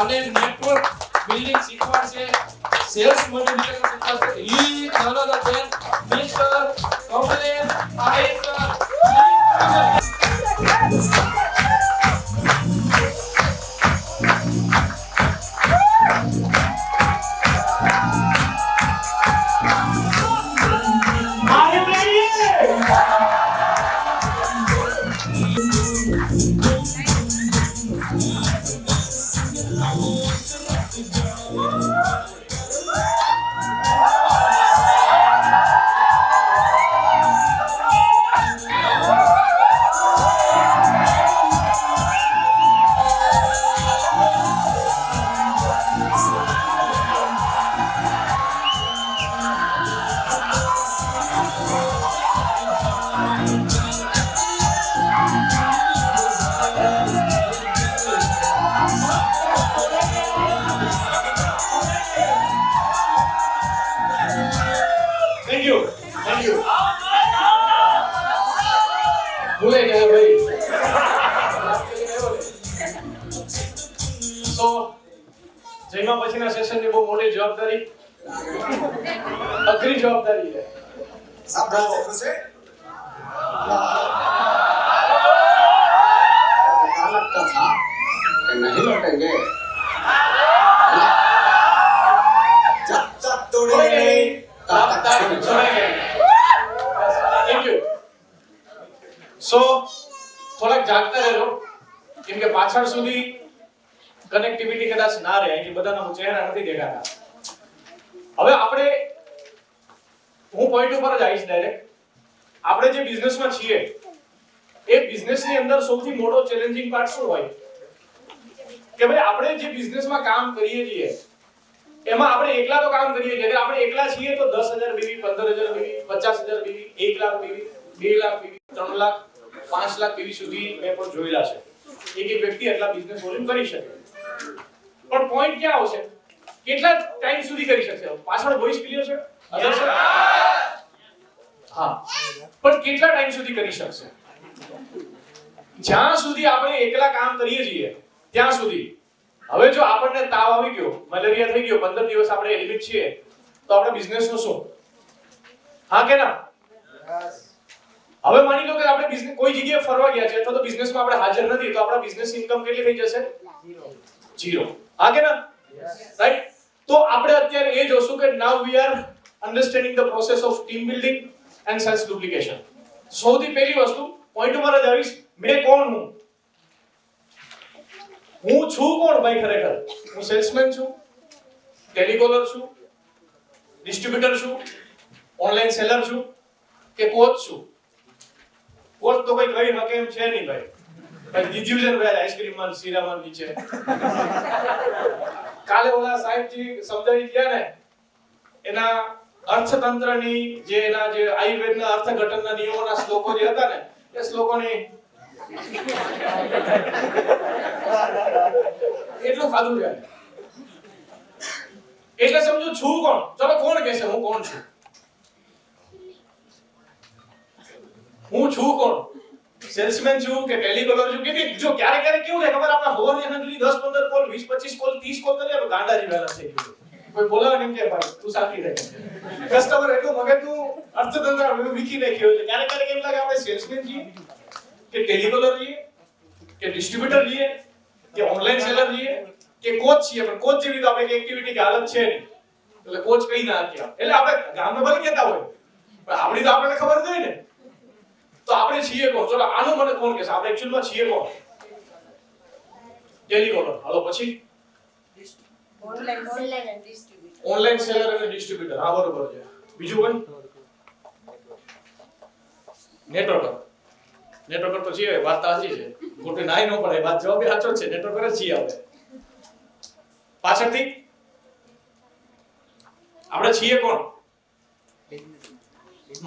અને network building શીખવાડશે, sales modelling શીખવાડશે. ઈ none other than mister Kamlesh Aikar. Thank you. ભૂલે ગયા ભાઈ. તો જઈમાં પછીના સેશનની બહુ મોટી જવાબદારી, અઘરી જવાબદારી છે. સાંભળો છે लगता था कि नहीं लौटेंगे जब तक तोड़ेंगे तब तक छोड़ेंगे. Thank you. So થોડાક જાગતા રહેજો કેમ કે પાછળ સુધી કનેક્ટિવિટી કદાચ ના રહે કે બધાના ચહેરા નથી દેખાતા. હવે આપણે હું પોઈન્ટ ઉપર જ આવીશ ડાયરેક્ટ. આપણે જે બિઝનેસમાં છીએ એ બિઝનેસની અંદર સૌથી મોટો ચેલેન્જિંગ પાર્ટ શું હોય કે ભાઈ આપણે જે બિઝનેસમાં કામ કરીએ છીએ એમાં આપણે એકલા તો કામ કરીએ છીએ. આપણે એકલા છીએ તો 10,000 BV, 15,000 BV, 50,000 BV, 1 lakh BV, 2 lakh BV, 3 lakh, 5 lakh BV સુધી મેં પણ જોયેલા છે. એક વ્યક્તિ એટલા બિઝનેસ વોલ્યુમ કરી શકે. પણ પોઈન્ટ ક્યાં આવશે? કેટલા ટાઈમ સુધી કરી શકશે? પાછળ વોઇસ ક્લિયર છે? અધર છે? હા, પણ કેટલા ટાઈમ સુધી કરી શકશે? જ્યાં સુધી આપણે એકલા કામ કરીએ છીએ ત્યાં સુધી. હવે જો આપણને તાવ આવી ગયો, મલેરિયા થઈ ગયો, 15 દિવસ આપણે એડમિટ છીએ તો આપણે બિઝનેસનું શું? હા કે ના? હવે માની લો કે આપણે બિઝનેસ કોઈ જગ્યાએ ફરવા ગયા છે અથવા તો બિઝનેસમાં આપણે હાજર નથી તો આપણા બિઝનેસ ઇન્કમ કેટલી થઈ જશે? 0. હા કે ના? રાઈટ. તો આપણે અત્યારે એ જોશું કે now we are understanding the process of team building and sales duplication. સૌથી પહેલી વસ્તુ પોઈન્ટ ઉપર જ આવીશ. મેં કોણ હું? હું છું કોણ ભાઈ ખરેખર? હું સેલ્સમેન છું, ટેલિકોલર છું, ડિસ્ટ્રીબ્યુટર છું, ઓનલાઈન સેલર છું કે કોચ છું? કોચ તો કોઈ કહી શકે એમ છે નહીં ભાઈ. ભાઈ દીધ્યું છે ને ભાઈ આઈસ્ક્રીમમાં શીરામાં નીચે. કાલે ઓલા સાહેબજી સમજાવી ગયા ને એના અર્થતંત્રની જે એના જે આયુર્વેદના અર્થઘટનના નિયમોના શ્લોકો જે હતા ને એ શ્લોકોની એટલું ખાધું છે. એટલે સમજો છું કોણ? ચલો કોણ કહેશે હું કોણ છું? હું છું કોણ? સેલ્સમેન છું કે ટેલિકોલર છું કે જો ક્યારે ક્યારે કેવું થાય ખબર? આપણે હોવર ને સુધી 10 15 કોલ 20 25 કોલ 30 કોલ કરીએ તો ગાંડા જેવા થઈ ગયું. કોઈ બોલાવે નહીં કે ભાઈ તું સાચી રહે. કસ્ટમર એટલું મગજનું અર્થતંત્ર વીખી નાખ્યો છે. ક્યારે ક્યારે કેમ લાગે આપણે સેલ્સમેન છીએ કે ટેલિકોલર છીએ કે ડિસ્ટ્રીબ્યુટર છીએ કે ઓનલાઈન સેલર છીએ કે કોચ છીએ. પણ કોચ જેવી તો આપણે એક્ટિવિટી કે હાલત છે નહીં એટલે કોચ કઈ ના ક્યાં. એટલે આપણે ગામમાં ભલે કહેતા હોય પણ આપણી તો આપણને ખબર જ હોય ને. તો આપણે છીએ કોણ? ચલો આનું મને કોણ કહેશે? આપણે એક્ચ્યુઅલમાં છીએ કોણ? ટેલિકોલર. હાલો પછી ઓનલાઈન સેલર અને ડિસ્ટ્રીબ્યુટર. હા બરોબર છે. બીજું કઈ? નેટવર્કર. નેટવર્કર તો છીએ. વાત સાચી છે. ખોટી નાઈ ન પડે. વાત જવાબ સાચો જ છે. નેટવર્કર જ છીએ આપણે. પાછળથી આપણે છીએ કોણ?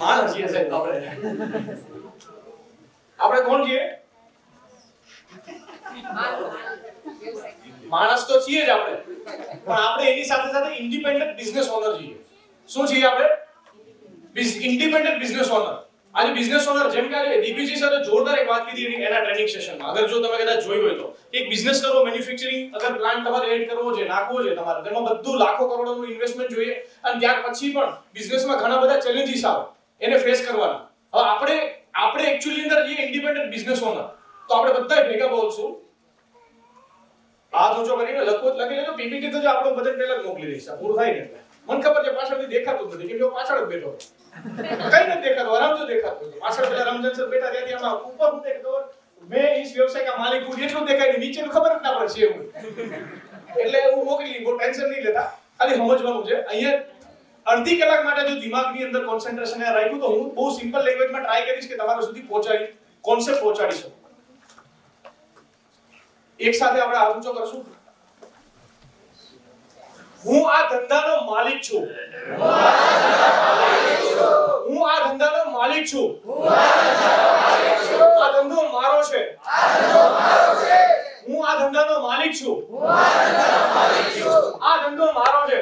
માણસ છીએ સાહેબ. આપણે કોણ છીએ? માણસ તો છીએ જ આપણે. પણ આપણે એની સાથે સાથે ઇન્ડિપેન્ડન્ટ બિઝનેસ ઓનર છીએ. શું છીએ આપણે? Independent business owner. આજે બિઝનેસ ઓનર જેમ કે આજે દીપીજી સાથે જોરદાર એક વાત કીધી એના ટ્રેનિંગ સેશનમાં, અગર જો તમે કદાચ જોયું હોય તો, એક બિઝનેસ કરવો, મેન્યુફેક્ચરિંગ અગર પ્લાન્ટ તમારે એડ કરવો છે, નાખવો છે તમારે, તેમાં બધું લાખો કરોડોનું ઇન્વેસ્ટમેન્ટ જોઈએ અને ત્યાર પછી પણ બિઝનેસમાં ઘણા બધા ચેલેન્જીસ આવે, એને ફેસ કરવાના. હવે આપણે એક્ચ્યુઅલી અંદર જે ઇન્ડિપેન્ડન્ટ બિઝનેસ ઓનર, તો આપણે બધા ભેગા બોલશું, હાથ ઊંચો કરીને લખી લેજો. પીપીટી તો જો આપણો બજેટ પહેલા જ મોકલી દઈશ, પૂરું થાય ને એટલે. મને ખબર છે પાછળથી દેખાતું નથી, કેમ કે હું પાછળ જ બેઠો કઈ નથી દેખાતું, આરામથી દેખાતું હતું. પાછળ પેલા રમજાન સર બેઠા ત્યાંથી આમાં ઉપર હું દેખતો, મેં ઇસ વ્યવસાય કા માલિક હું, એટલું દેખાય નહીં, નીચેનું ખબર જ ના પડે છે હું. એટલે હું મોકલી, બહુ ટેન્શન નહીં લેતા, ખાલી સમજવાનું છે. અહીંયા અડધી કલાક માટે જો દિમાગની અંદર કોન્સન્ટ્રેશન રાખ્યું તો હું બહુ સિમ્પલ લેંગ્વેજમાં ટ્રાય કરીશ કે તમારા સુધી કોન્સેપ્ટ પહોંચાડી શકું. એક સાથે આપણે હાથ ઊંચો કરશું. હું આ ધંધાનો માલિક છું. હું આ ધંધાનો માલિક છું. આ ધંધો મારો છે. હું આ ધંધાનો માલિક છું. આ ધંધો મારો છે.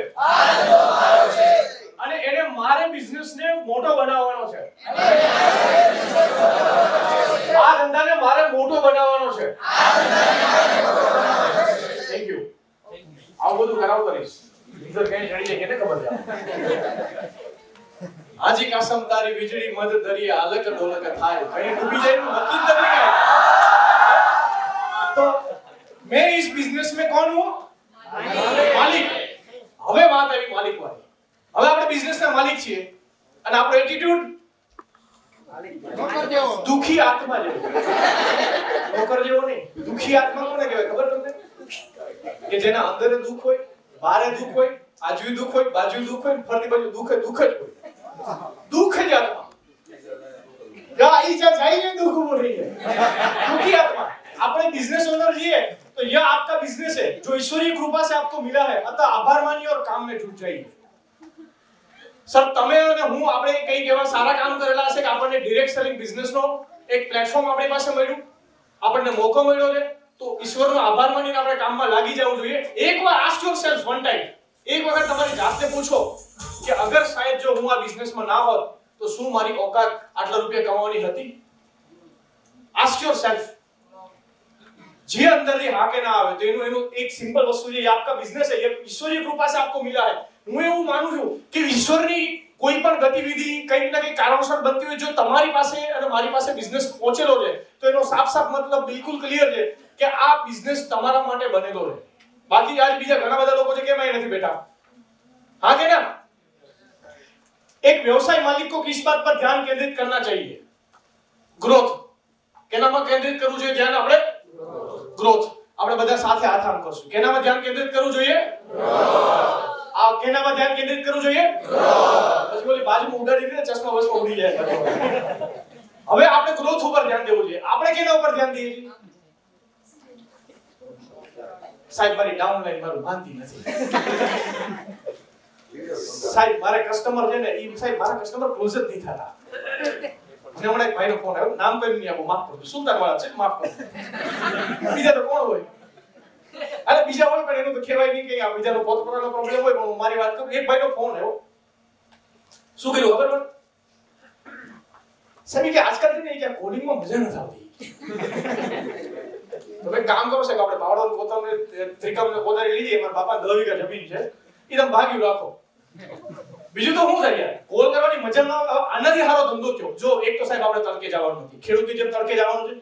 અને એને મારે બિઝનેસને મોટો બનાવવાનો છે. આ ધંધાને મારે મોટો બનાવવાનો છે. Thank you. આવું બધું કરાવ કરીશ. બીજો કઈ જડી જાય કેને ખબર છે. આજી કાસમ તારી વીજળી મધ દરિયા આલક ડોલક થાય, કઈ ડૂબી જાય નું નક્કી નથી કાઈ. તો मैं इस बिजनेस में कौन हूं? मालिक. હવે વાત આવી માલિક વાળી. હવે આપણે બિઝનેસ ના માલિક છીએ અને આપણો એટીટ્યુડ નોકર જેવો, દુખી આત્મા જેવો. નોકર જેવો નહીં, દુખી આત્મા કોને કહેવાય ખબર તમને? કે જેના અંદર દુખ હોય, બારે દુખ હોય, આજુ દુખ હોય, બાજુ દુખ હોય, ફરતી બાજુ દુખ જ હોય. દુખ જ આત્મા. ગાઈ જાય દુખ ઉભું થઈ જાય. દુખી આત્મા. આપણે बिजनेस ओनर जी है तो यह आपका बिजनेस है जो ईश्वरीय कृपा से आपको मिला है, अतः आभार मानिए और काम में जुट जाइए. सर તમે અને હું આપણે કઈ એવા સારા કામ કરેલા હશે કે આપણને ડાયરેક્ટ સેલિંગ બિઝનેસ નો એક પ્લેટફોર્મ આપણી પાસે મળ્યું, આપણને મોકો મળ્યો છે, તો ઈશ્વરનો આભાર માનીને આપણે કામમાં લાગી જવું જોઈએ. એકવાર આસ્ક યોરસેલ્ફ વન ટાઈમ, એક વખત તમારી જાતને પૂછો કે અગર શાયદ જો હું આ બિઝનેસમાં ના હોત તો શું મારી ઓકાત આટલા રૂપિયા કમાવાની હતી? Ask yourself. જે अंदर ये हाँ के ना आवे तो એનું એક સિમ્પલ વસ્તુ છે, ये आपका बिजनेस है, ये ईश्वरीय कृपा से आपको मिला है. હું એવું માનું છું કે ઈશ્વરની કોઈ પણ ગતિવિધિ કંઈક ના કંઈક કારણોસર બનતી હોય, જો તમારી પાસે અને મારી પાસે બિઝનેસ પહોંચેલો છે તો એનો સાફ મતલબ બિલકુલ ક્લિયર છે કે આ બિઝનેસ તમારા માટે બનેલો છે. બાકી આજ બીજા ઘણા બધા લોકો છે કેમ અહીં નથી બેઠા? हाँ કે ના? एक व्यवसाय मालिक को किस बात पर ध्यान केंद्रित करना चाहिए? ग्रोथ. કેનામાં કેન્દ્રિત કરવું જોઈએ ધ્યાન? આપણે ગ્રોથ. આપણે બધા સાથે હાથ આમ કરશું. કેનામાં ધ્યાન કેન્દ્રિત કરવું જોઈએ? ગ્રોથ. આ કેનામાં ધ્યાન કેન્દ્રિત કરવું જોઈએ? ગ્રોથ. પછી બોલી બાજુમાં ઉડાડી દે, ચશ્મા વસમાં ઉડી જાય. હવે આપણે ગ્રોથ ઉપર ધ્યાન દેવું જોઈએ. આપણે કેના ઉપર ધ્યાન દઈએ છીએ? સાહેબ મારી ડાઉનલાઈન મારું માનતી નથી. સાહેબ મારે કસ્ટમર છે ને, ઈ સાહેબ મારા કસ્ટમર ક્લોઝ જ નહીં થતા. અને હમણાં એક ભાઈનો ફોન આવ્યો, નામ કઈ નહીં આપો, માફ કરજો, સુલતાન વાળા છે, માફ કરજો. બીજા તો કોણ હોય? અરે બીજા હોય પણ એનું તો કહેવાય નહીં કે આ બીજાનો પોતપોતાનો પ્રોબ્લેમ હોય, પણ હું મારી વાત કરું. એક ભાઈનો ફોન આવ્યો, શું કર્યું ખબર પડે? સાહેબ કે આજકાલ છે ને કે કોડિંગમાં મજા નથી આવતી. તો ભાઈ કામ કરો સાહેબ, આપણે પાવડો પોતાને ત્રિકમને પોતાની લીધી, મારા બાપા 10 વીઘા જમીન છે, એ તમે ભાગ્યું રાખો. બીજું તો શું થાય યાર, કોલ કરવાની મજા ન આવે. આનાથી સારો ધંધો થયો. જો એક તો સાહેબ આપણે તડકે જવાનું નથી, ખેડૂતની જેમ તડકે જવાનું છે,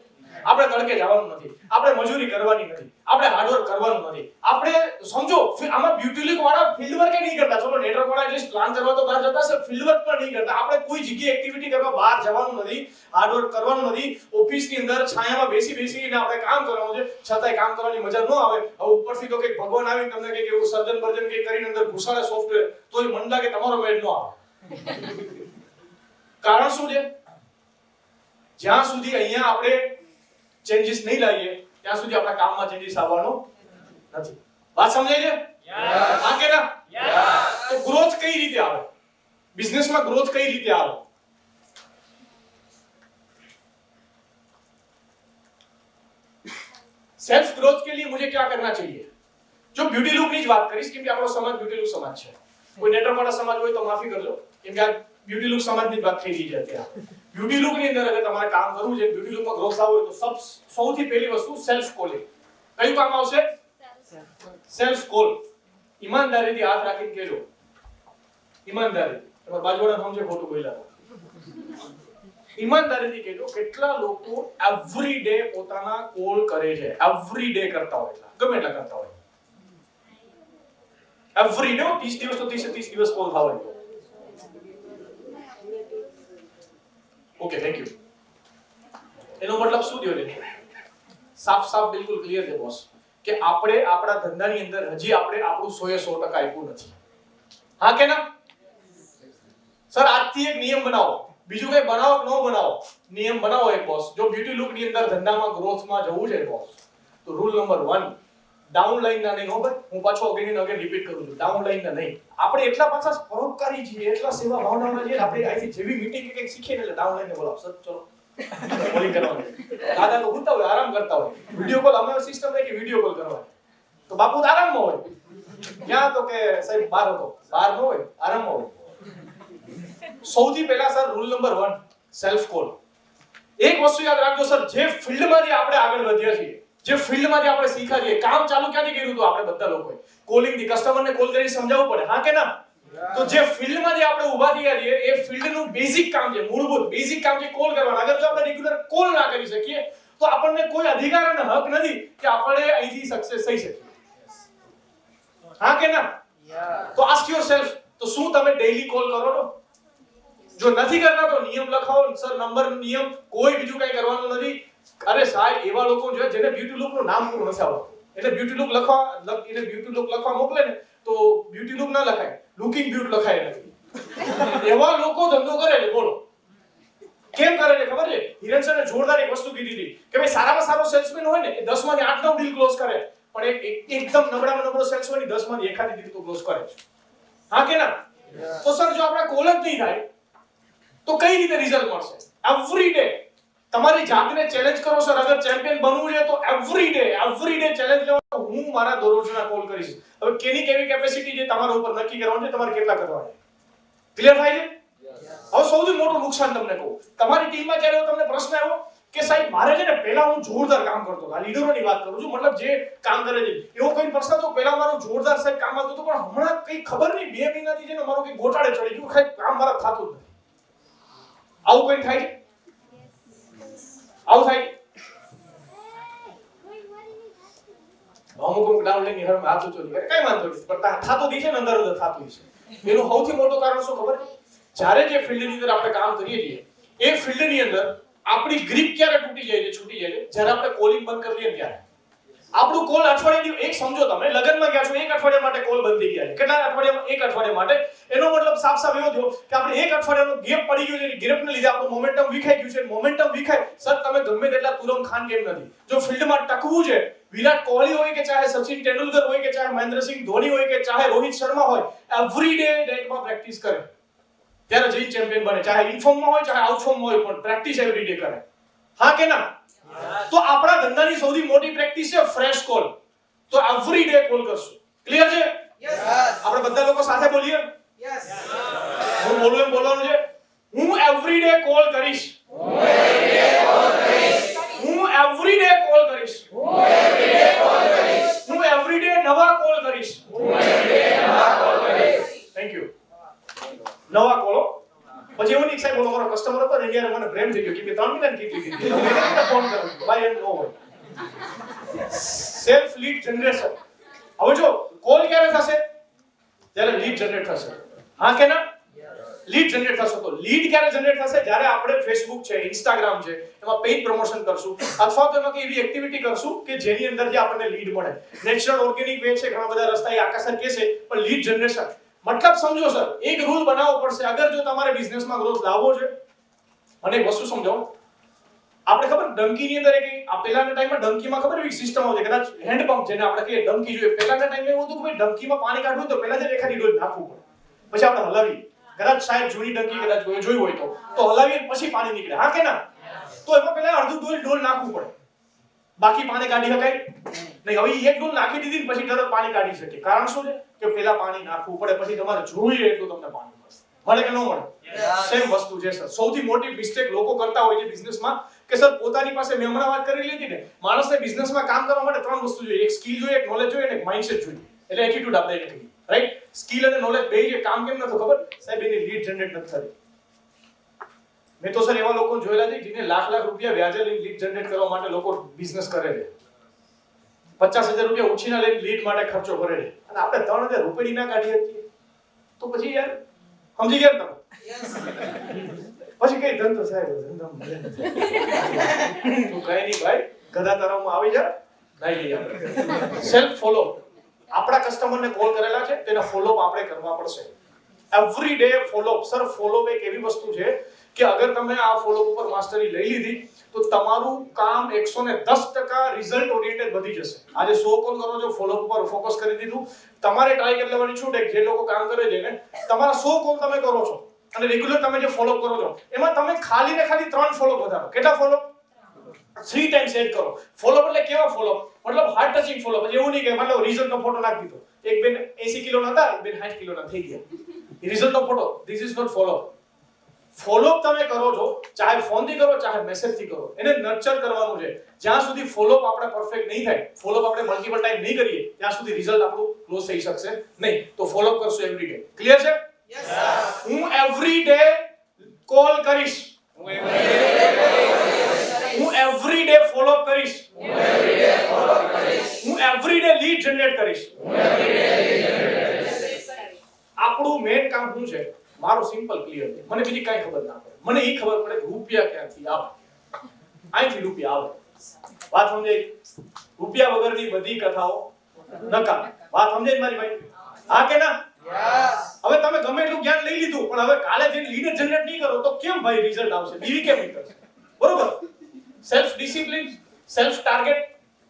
આપણે તડકે જવાનું નથી, આપણે મજૂરી કરવાની નથી, આપણે હાર્ડવર્ક કરવાનું નથી. આપણે સમજો આમાં બ્યુટીલિક વાળા ફિલ્ડ વર્ક નહીં કરતા, ચલો નેટવર્ક વાળા એટલીસ્ટ પ્લાન કરવા તો બહાર જતા છે, ફિલ્ડ વર્ક પણ નહીં કરતા. આપણે કોઈ જગ્યાએ એક્ટિવિટી કરવા બહાર જવાનું નથી, હાર્ડવર્ક કરવાનું નથી, ઓફિસની અંદર છાયામાં બેસીને આપણે કામ કરવાનું છે, છતાંય કામ કરવાની મજા ન આવે. હવે ઉપરથી તો કંઈક ભગવાન આવીને તમને કંઈક એવું સર્જન બર્જન કંઈક કરીને અંદર ઘુસાડે સોફ્ટવેર, તો એ મન લાગે તમારો મેળ ન આવે. કારણ શું છે? જ્યાં સુધી અહીંયા આપણે ચેન્જીસ નહીં લાવીએ ત્યાં સુધી આપણા કામમાં ચેન્જીસ આવવાનો નથી. વાત સમજાય છે? હા કે ના? તો ગ્રોથ કઈ રીતે આવે બિઝનેસમાં? ગ્રોથ કઈ રીતે આવે? सेल्फ ग्रोथ के लिए मुझे क्या करना चाहिए? जो ब्यूटी लुक ની જ વાત કરીશ, કેમ કે આપણો સમાજ બ્યુટી લુક સમાજ છે. કોઈ નેટવર્ક વાળા સમાજ હોય તો માફી કરજો, કેમ કે આ બ્યુટી લુક સમાજની વાત થઈ રહી છે અત્યારે. બ્યુટી લુક ની અંદર અગર તમારે કામ કરવું છે, બ્યુટી લુક માં ગ્રોથ લાવવો હોય તો સૌથી પહેલી વસ્તુ સેલ્ફ કોલિંગ. કયું કામ આવશે? Self call. ઈમાનદારીથી હાથ રાખીને કહેજો, ઈમાનદારી. તમારા બાજુવાળા સમજે ખોટું બોલ્યા. ઈમાનદારીથી કહેજો કેટલા લોકો એવરી ડે પોતાના કોલ કરે છે, એવરી ડે કરતા હોય, ગમે એટલા કરતા હોય, એવરી ડે 30 દિવસ તો 30 દિવસ કોલ થવા દો. Okay, thank you. એનો મતલબ શું થયો લે? સાફ બિલકુલ ક્લિયર છે બોસ કે આપણે આપણા ધંધાની અંદર હજી આપણે આપણું 100% આપ્યું નથી. હા કે ના? સર આજથી એક નિયમ બનાવો, બીજું કઈ બનાવો કે ન બનાવો, નિયમ બનાવો એક બોસ. જો બ્યુટી લુક ની અંદર ધંધામાં ગ્રોથમાં જવું છે બોસ, તો રૂલ નંબર 1 ડાઉન લાઈન ના નહીં. હો ભાઈ, હું પાછો અગેન રિપીટ કરું છું, ડાઉન લાઈન ના નહીં. આપણે એટલા પાછા પરોપકારી છીએ, એટલા સેવા ભાવનાવાળા છીએ, આપણે અહીંથી જેવી મીટિંગ કે કંઈક શીખીએ એટલે ડાઉન લાઈન ને બોલાવો સર ચલો કોલિંગ કરવાનું. દાદા તો હોતા હોય, આરામ કરતા હોય, વિડિયો કોલ અમે સિસ્ટમ રાખી વિડિયો કોલ કરવાની, તો બાપુ તો આરામમાં હોય. ક્યાં તો કે સાહેબ બહાર હતો, બહાર ન હોય, આરામમાં હોય. સૌથી પહેલા sir rule number 1 self call. એક વસ્તુ યાદ રાખજો સર, જે ફિલ્ડમાંથી આપણે આગળ વધ્યા છીએ, જે ફિલ્ડમાંથી આપણે શીખ્યા છીએ, કામ ચાલુ ક્યાંથી કર્યું હતું આપણે બધા લોકોએ? કોલિંગ થી. કસ્ટમરને કોલ કરી સમજાવવું પડે, હા કે ના? તો જે ફિલ્ડમાંથી આપણે ઊભા થયા છીએ એ ફિલ્ડનું બેઝિક કામ છે, મૂળભૂત બેઝિક કામ છે કોલ કરવાનું. અગર જો આપણે રેગ્યુલર કોલ ના કરી શકીએ તો આપણને કોઈ અધિકાર અને હક નથી કે આપણે અહીંથી સક્સેસ થઈ શકીએ. હા કે ના? તો આસ્ક યોરસેલ્ફ, તો શું તમે ડેઈલી કોલ કરો છો? જો નથી કરતા તો નિયમ લખાવો સર, નંબર નિયમ, કોઈ બીજું કઈ કરવાનું નથી. અરે સાહેબ એવા લોકો છે જેને બ્યુટી લુક નું નામ પૂરું નથી આવડતું, એટલે બ્યુટી લુક લખવા મોકલે ને તો બ્યુટી લુક ના લખાય, લુકિંગ બ્યુટ લખાય નથી. એવા લોકો ધંધો કરે છે, બોલો કેમ કરે છે ખબર છે? હિરેન સરે જોરદાર એક વસ્તુ કીધી હતી કે ભાઈ સારામાં સારો સેલ્સમેન હોય ને એ 10 માંથી 8-9 ડીલ ક્લોઝ કરે, પણ એકદમ નબળામાં નબળો સેલ્સ હોય ને 10 માંથી એકાદી ડીલ તો ક્લોઝ કરે છે. હા કે ના? તો સર જો આપણા કોલ જ નહીં થાય તો કઈ રીતે રિઝલ્ટ મળશે? એવરી ડે તમારી જાતને ચેલેન્જ કરો સર. અગર ચેમ્પિયન બનવું છે તો એવરી ડે ચેલેન્જ લેવાનો. હું મારા દરરોજના કોલ કરીશ. હવે કેની કેવી કેપેસિટી છે તમારા ઉપર નક્કી કરવાનું છે, તમારે કેટલા કરવા છે. ક્લિયર થાય છે? હવે સૌથી મોટું નુકસાન તમને કહું, તમારી ટીમમાં જ્યારે તમને પ્રશ્ન આવ્યો કે સાહેબ મારે છે ને પહેલા હું જોરદાર કામ કરતો હતો, આ લીડરોની વાત કરું છું, મતલબ જે કામ કરે છે એવો કોઈ પ્રશ્ન તો પહેલા મારું જોરદાર સાહેબ કામ આવતું હતું, પણ હમણાં કઈ ખબર નહીં 2 મહિનાથી છે ને મારું કઈ ગોટાળે ચડી ગયું, કઈ કામ મારા થતું જ નથી. આવું કોઈ થાય છે? આવું થાય છે? અમુક ડાઉન લઈને હર હાથ ઊંચો નહીં કરે, કઈ વાંધો નહીં, પણ થાતો દી છે ને અંદર અંદર થાતું છે. એનું સૌથી મોટું કારણ શું ખબર? જ્યારે જે ફિલ્ડની અંદર આપણે કામ કરીએ છીએ એ ફિલ્ડની અંદર આપણી ગ્રીપ ક્યારે તૂટી જાય છે, છૂટી જાય છે? જ્યારે આપણે કોલિંગ બંધ કરી દઈએ ત્યારે. આપણું કોલ અઠવાડિયાની એક સમજો, તમે લગનમાં ગયા છો, એક અઠવાડિયા માટે કોલ બંધ થઈ ગયા છે. કેટલા અઠવાડિયામાં? એક અઠવાડિયા માટે. એનો મતલબ સાફ એવો થયો કે આપણે એક અઠવાડિયાનો ગેપ પડી ગયો છે, એની ગેપને લીધે આપણું મોમેન્ટમ વિખાઈ ગયું છે. મોમેન્ટમ વિખાય સર, તમે ગમે તેટલા તુરમ ખાન કેમ નથી, જો ફિલ્ડમાં ટકવું છે, વિરાટ કોહલી હોય કે ચાહે સચિન તેંડુલકર હોય કે ચાહે મહેન્દ્રસિંહ ધોની હોય કે ચાહે રોહિત શર્મા હોય, એવરી ડે નેટમાં પ્રેક્ટિસ કરે ત્યારે જઈ ચેમ્પિયન બને. ચાહે ઇનફોર્મમાં હોય ચાહે આઉટફોર્મમાં હોય, પણ પ્રેક્ટિસ એવરી ડે કરે. હા કે ના? તો આપણા ધંધાની સૌથી મોટી પ્રેક્ટિસ છે ફ્રેશ કોલ. તો એવરી ડે કોલ કરશું. ક્લિયર છે? યસ. આપણે બધા લોકો સાથે બોલીએ. યસ. હું બોલું એમ બોલવાનું છે. હું એવરી ડે કોલ કરીશ. હું એવરી ડે કોલ કરીશ. હું એવરી ડે કોલ કરીશ. હું એવરી ડે કોલ કરીશ. હું એવરી ડે નવા કોલ કરીશ. હું એવરી ડે નવા કોલ કરીશ. Thank you. નવા કોલો. પછી એવું નહીં સાહેબ બોલો મારો કસ્ટમર હતો ને ત્યારે મને પ્રેમ થઈ ગયો કે 3 મહિના કીધી કીધી મેં ફોન કર્યો ભાઈ એમ નો હોય. Self lead generation. હવે જો કોલ ક્યારે થશે? જ્યારે લીડ જનરેટ થશે. હા કે ના? લીડ જનરેટ થશે. તો લીડ ક્યારે જનરેટ થશે? જ્યારે આપણે ફેસબુક છે, ઇન્સ્ટાગ્રામ છે, એમાં પેઇડ પ્રમોશન કરશું અથવા તો એમાં એવી એક્ટિવિટી કરશું કે જેની અંદરથી આપણને લીડ મળે. નેચરલ ઓર્ગેનિક વે છે, ઘણા બધા રસ્તા એ આકાશ સર કહે છે, પણ લીડ જનરેશન મતલબ સમજો સર, એક રૂલ બનાવવો પડશે અગર જો તમારે બિઝનેસમાં ગ્રોથ લાવવો છે. અને એક વસ્તુ સમજાવો, આપણે ખબર ડંકીની અંદર એક આ પહેલાના ટાઈમમાં ડંકીમાં ખબર એવી સિસ્ટમ આવતી, કદાચ હેન્ડ પંપ જેને આપણે કહીએ ડંકી જોઈએ. પહેલાના ટાઈમે એવું હતું કે ભાઈ ડંકીમાં પાણી કાઢવું તો પહેલા જ એખાદી ડોલ નાખવું પડે, પછી આપણે હલાવી, કદાચ સાહેબ જૂની ડંકી કદાચ જોઈ હોય તો હલાવીએ પછી પાણી નીકળે. હા કે ના? તો એમાં પહેલા અડધું ડોલ નાખવું પડે, બાકી પાણી કાઢી શકાય નહીં. હવે એક ડોલ નાખી દીધી ને પછી તરત પાણી કાઢી શકે. કારણ શું છે કે પહેલા પાણી નાખવું પડે, પછી તમારે જોઈએ એટલું તમને પાણી મળે. મળે કે ન મળે? સેમ વસ્તુ છે સર. સૌથી મોટી મિસ્ટેક લોકો કરતા હોય છે બિઝનેસમાં કે સર પોતાની પાસે મેં હમણાં વાત કરી લીધી ને, માણસને બિઝનેસમાં કામ કરવા માટે 3 વસ્તુ જોઈએ. એક સ્કિલ જોઈએ, એક નોલેજ જોઈએ અને એક માઇન્ડસેટ જોઈએ. એટલે એટીટ્યુડ આપણે એને કહીએ, રાઈટ? સ્કિલ અને નોલેજ બે જે કામ કેમ નથી ખબર સાહેબ? એની લીડ જનરેટ નથી થતી. મેં તો સર એવા લોકો જોયેલા છે જેને લાખ રૂપિયા વ્યાજે લઈને લીડ જનરેટ કરવા માટે લોકો બિઝનેસ કરે છે. 50,000 રૂપિયા ઉછીના લઈને લીડ માટે ખર્ચો કરે છે અને આપણે 3,000 રૂપિયા ના કાઢી શકીએ તો પછી યાર સમજી ગયા તમે? પછી કઈ ધંધો સાહેબ ધંધો મળે તું કઈ નહીં ભાઈ, ગધા તરફમાં આવી જા નહીં લઈ આપણે. Self follow. આપણા કસ્ટમરને કોલ કરેલા છે તેના ફોલો આપણે કરવા પડશે. Every day follow. Sir follow એક એવી વસ્તુ છે કે અગર તમે આ ફોલો ઉપર માસ્ટરી લઈ લીધી તો તમારું કામ 110% રિઝલ્ટ ઓરિએન્ટેડ વધી જશે. આજે 100 કોલ કરો છો, ફોલો ઉપર ફોકસ કરી દીધું, તમારે ટ્રાય કરી લેવાની છૂટ છે. જે લોકો કામ કરે છે ને, તમારા 100 કોલ તમે કરો છો અને રેગ્યુલર તમે જે ફોલો કરો છો એમાં તમે ખાલી ને ખાલી 3 ફોલો વધારો. કેટલા ફોલો? 3 ટાઈમ્સ એડ કરો. ફોલો એટલે કેવા ફોલો? મતલબ હાર્ટ ટચિંગ ફોલો. પછી એવું નહીં કે મતલબ રિઝલ્ટનો ફોટો નાખી દીધો, એક બેન 80 કિલોના હતા, એક બેન 60 કિલોના થઈ ગયા, રિઝલ્ટનો photo. This is not follow. Follow તમે કરો છો, ચાહે ફોનથી કરો ચાહે મેસેજથી કરો, એને નર્ચર કરવાનું છે. જ્યાં સુધી ફોલો આપણે પરફેક્ટ નહીં થાય, ફોલો આપણે મલ્ટિપલ ટાઈમ નહીં કરીએ, ત્યાં સુધી રિઝલ્ટ આપણું ક્લોઝ થઈ શકશે નહીં. તો ફોલો કરશો એવરી ડે. ક્લિયર છે? Yes sir. હું એવરી ડે કોલ કરીશ, હું એવરી ડે ફોલો કરીશ, હું એવરી ડે લીડ જનરેટ કરીશ. આપણું મેઇન કામ શું છે? મારો સિમ્પલ ક્લિયર છે. મને બીજી કાંઈ ખબર ના પડે. મને એ ખબર પડે કે રૂપિયા ક્યાંથી આવે, અહીંથી રૂપિયા આવે. વાત સમજાય? રૂપિયા વગરની બધી કથાઓ નકામ. વાત સમજાય મારી ભાઈ? હા કે ના? હવે તમે ગમે એટલું જ્ઞાન લઈ લીધું પણ હવે કાલે જે લીડ જનરેટ નહીં કરો તો કેમ ભાઈ રિઝલ્ટ આવશે? બીવી કેમ નહીં કરશે? બરોબર? Self discipline, self target,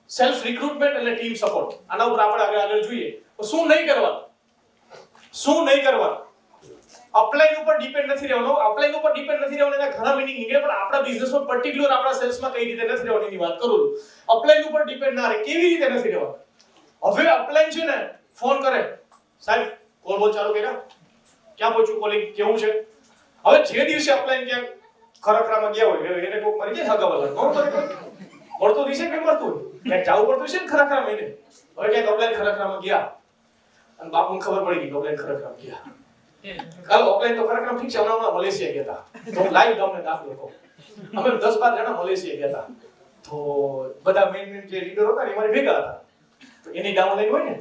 self recruitment અને ટીમ સપોર્ટ. આના ઉપર આપણે આગળ જોઈએ. તો શું નહીં કરવાનું? શું નહીં કરવાનું? અપલાઈન ઉપર ડિપેન્ડ નથી રહેવાનું. અપલાઈન ઉપર ડિપેન્ડ નથી રહેવાનું એના ઘણા મીનિંગ નીકળે, પણ આપણા બિઝનેસમાં પર્ટિક્યુલર આપણા સેલ્સમાં કઈ રીતે નથી રહેવાની એની વાત કરું છું. અપલાઈન ઉપર ડિપેન્ડ ના રહે. કેવી રીતે નથી રહેવાનું? હવે અપલાઈન છે ને, ફોન કરે, સાહેબ કોલ બોલ ચાલુ કર્યા, ક્યાં પહોંચ્યું કોલિંગ, કેવું છે? હવે જે દિવસે અપલાઈન ક્યાં ખરખરામાં ગયા હોય એને કોક મરી જાય હગાવાલા, કોણ કરે? મળતું દિશે કે મળતું ક્યાંક જવું પડતું છે ને ખરખરામાં એને. હવે ક્યાંક અપલાઈન ખરખરામાં ગયા અને બાપુને ખબર પડી ગઈ કે અપલાઈન ખરખરામાં ગયા. કાલ ઓફલાઈન તો ખરેખર ઠીક છે. હમણાં મલેશિયા ગયા હતા, તો લાઈવ તમને દાખલો કહું. અમે 10-12 જણા મલેશિયા ગયા હતા, તો બધા મેઇન જે લીડર હતા ને અમારી ભેગા હતા. તો એની ડાઉનલાઈન હોય ને,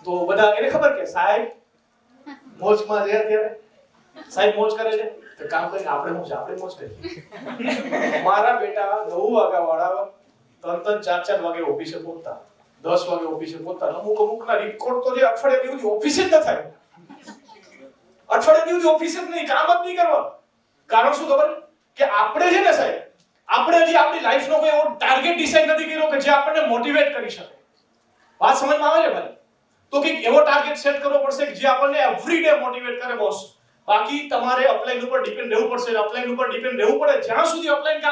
તો બધા એને ખબર કે સાહેબ મોજમાં છે અત્યારે, સાહેબ મોજ કરે છે, તો કામ કરીને આપણે શું છે, આપણે મોજ કરીએ. મારા બેટા 9 વાગ્યા વાળા 3-4 વાગે ઓફિસે પહોંચતા, 10 વાગે ઓફિસે પહોંચતા. અમુકના રિપોર્ટ તો જે અઠવાડિયા સુધી ઓફિસે જ ન થાય. અઠવાડિયા સુધી ઓફિસ જ નહીં, કામ જ નહીં કરવાનું. કારણ શું ખબર? કે આપણે છે ને સાહેબ, આપણે હજી આપણી લાઈફનો કોઈ એવો ટાર્ગેટ ડિસાઈડ નથી કર્યો કે જે આપણને મોટિવેટ કરી શકે. વાત સમજમાં આવે છે ભાઈ? તો કે એવો ટાર્ગેટ સેટ કરવો પડશે કે જે આપણને એવરી ડે મોટિવેટ કરે બોસ. બાકી તમારે અપલાઈન ઉપર ડિપેન્ડ રહેવું પડશે. અપલાઈન ઉપર ડિપેન્ડ રહેવું પડે. જ્યાં સુધી અપલાઈન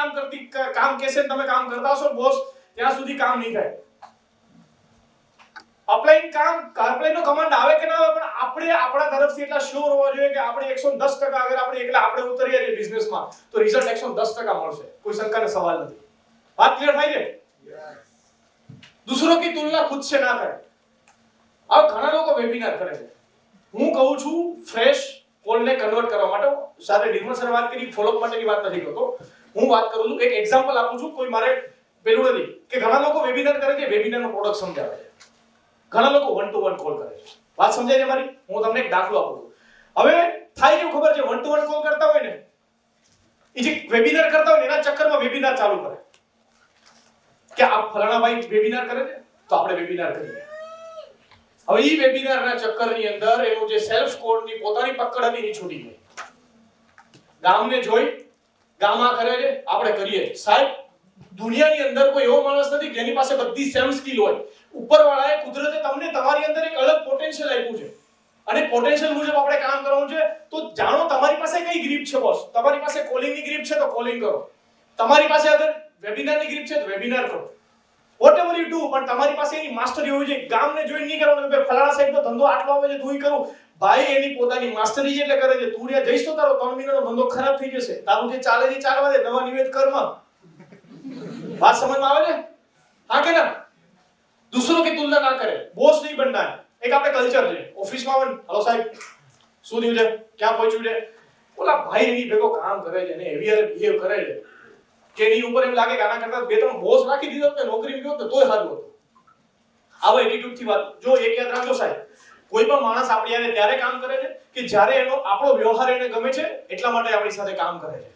કામ કહેશે તમે કામ કરતા હશો બોસ, ત્યાં સુધી કામ નહીં થાય. અપલાઈન અપલાઈનનો કમાન્ડ આવે કે ના આવે, પણ આપણે આપણા તરફથી એટલા શ્યોર હોવા જોઈએ કે આપણે 110% અગર આપણે ઉતરીએ છીએ બિઝનેસમાં તો રિઝલ્ટ 110% મળશે. કોઈ શંકાનો સવાલ નથી. વાત ક્લિયર થાય છે? દૂસરો કી તુલના ખુદ સે ના કરે. હવે ઘણા લોકો વેબિનાર કરે છે. હું કહું છું ફ્રેશ કોલને કન્વર્ટ કરવા માટે. સાથે ડિગ્મર સર વાત કરી, ફોલોઅપ માટેની વાત નથી કરતો. હું વાત કરું છું, એક એક્ઝામ્પલ આપું છું. કોઈ મારે પેલું નથી કે ઘણા લોકો વેબિનાર કરે છે, વેબિનારનો પ્રોડક્ટ સમજાવે છે. ઘણા લોકો 1-to-1 કોલ કરે છે. વાત સમજાય છે મારી? હું તમને એક દાખલો આપું છું. હવે થાય કેવું ખબર છે? 1-to-1 કોલ કરતા હોય ને, એ જે વેબિનાર કરતા હોય એના ચક્કરમાં વેબિનાર ચાલુ કરે કે આ ફલાણા ભાઈ વેબિનાર કરે છે તો આપણે વેબિનાર કરીએ. હવે ઈ વેબિનારના ચક્કરની અંદર એનું જે સેલ્ફ કોડની પોતાની પકડ હતી એ છૂટી ગઈ. ગામને જોઈ ગામા કરે છે, આપણે કરીએ. સાહેબ દુનિયાની અંદર કોઈ એવો માણસ નથી જેની પાસે બધી સેમ સ્કિલ હોય. ઉપરવાળાએ કુદરતે તમને તમારી અંદર એક અલગ પોટેન્શિયલ આપ્યું છે અને પોટેન્શિયલ મુજબ આપણે કામ કરવાનું છે. તો જાણો તમારી પાસે કઈ ગ્રીપ છે બોસ. તમારી પાસે કોલિંગની ગ્રીપ છે તો કોલિંગ કરો. તમારી પાસે અગર વેબિનારની ગ્રીપ છે તો વેબિનાર કરો. વોટએવર યુ ડુ, પણ તમારી પાસે એની માસ્ટરી હોવી જોઈએ. ગામને જોઈન નહીં કરવાનું કે ફલાણા સાહેબનો ધંધો આટલો આવે છે તો હું કરું. ભાઈ એની પોતાની માસ્ટરી જ એટલે કરે છે. તું ત્યાં જઈશ તો તારો 3 મહિનાનો ધંધો ખરાબ થઈ જશે. તારું જે ચાલે છે ચાલવા દે, નવા નિવેદ કર્મ. बात समझ में आवे हाँ के ना दूसरों की तुलना ना करे बोस नहीं बनना है एक આપણે કલ્ચર છે ઓફિસ માં આવે હેલો સાહેબ શું થયું છે ક્યાં પહોંચ્યું છે ઓલા ભાઈ એની ભેગો કામ કરે છે ને એવી બિહેવ કરે છે કે એની ઉપર એમ લાગે કે આના કરતા બે ત્રણ બોસ રાખી દીધો તો નોકરી ગયો તો તોય સારું હતું આવો એટીટ્યુડ થી વાત જો એક યાદ રાખજો સાહેબ કોઈ પણ માણસ આપણી યારે ત્યારે કામ કરે છે કે જ્યારે એનો આપણો વ્યવહાર એને ગમે છે એટલા માટે આપણી સાથે કામ કરે છે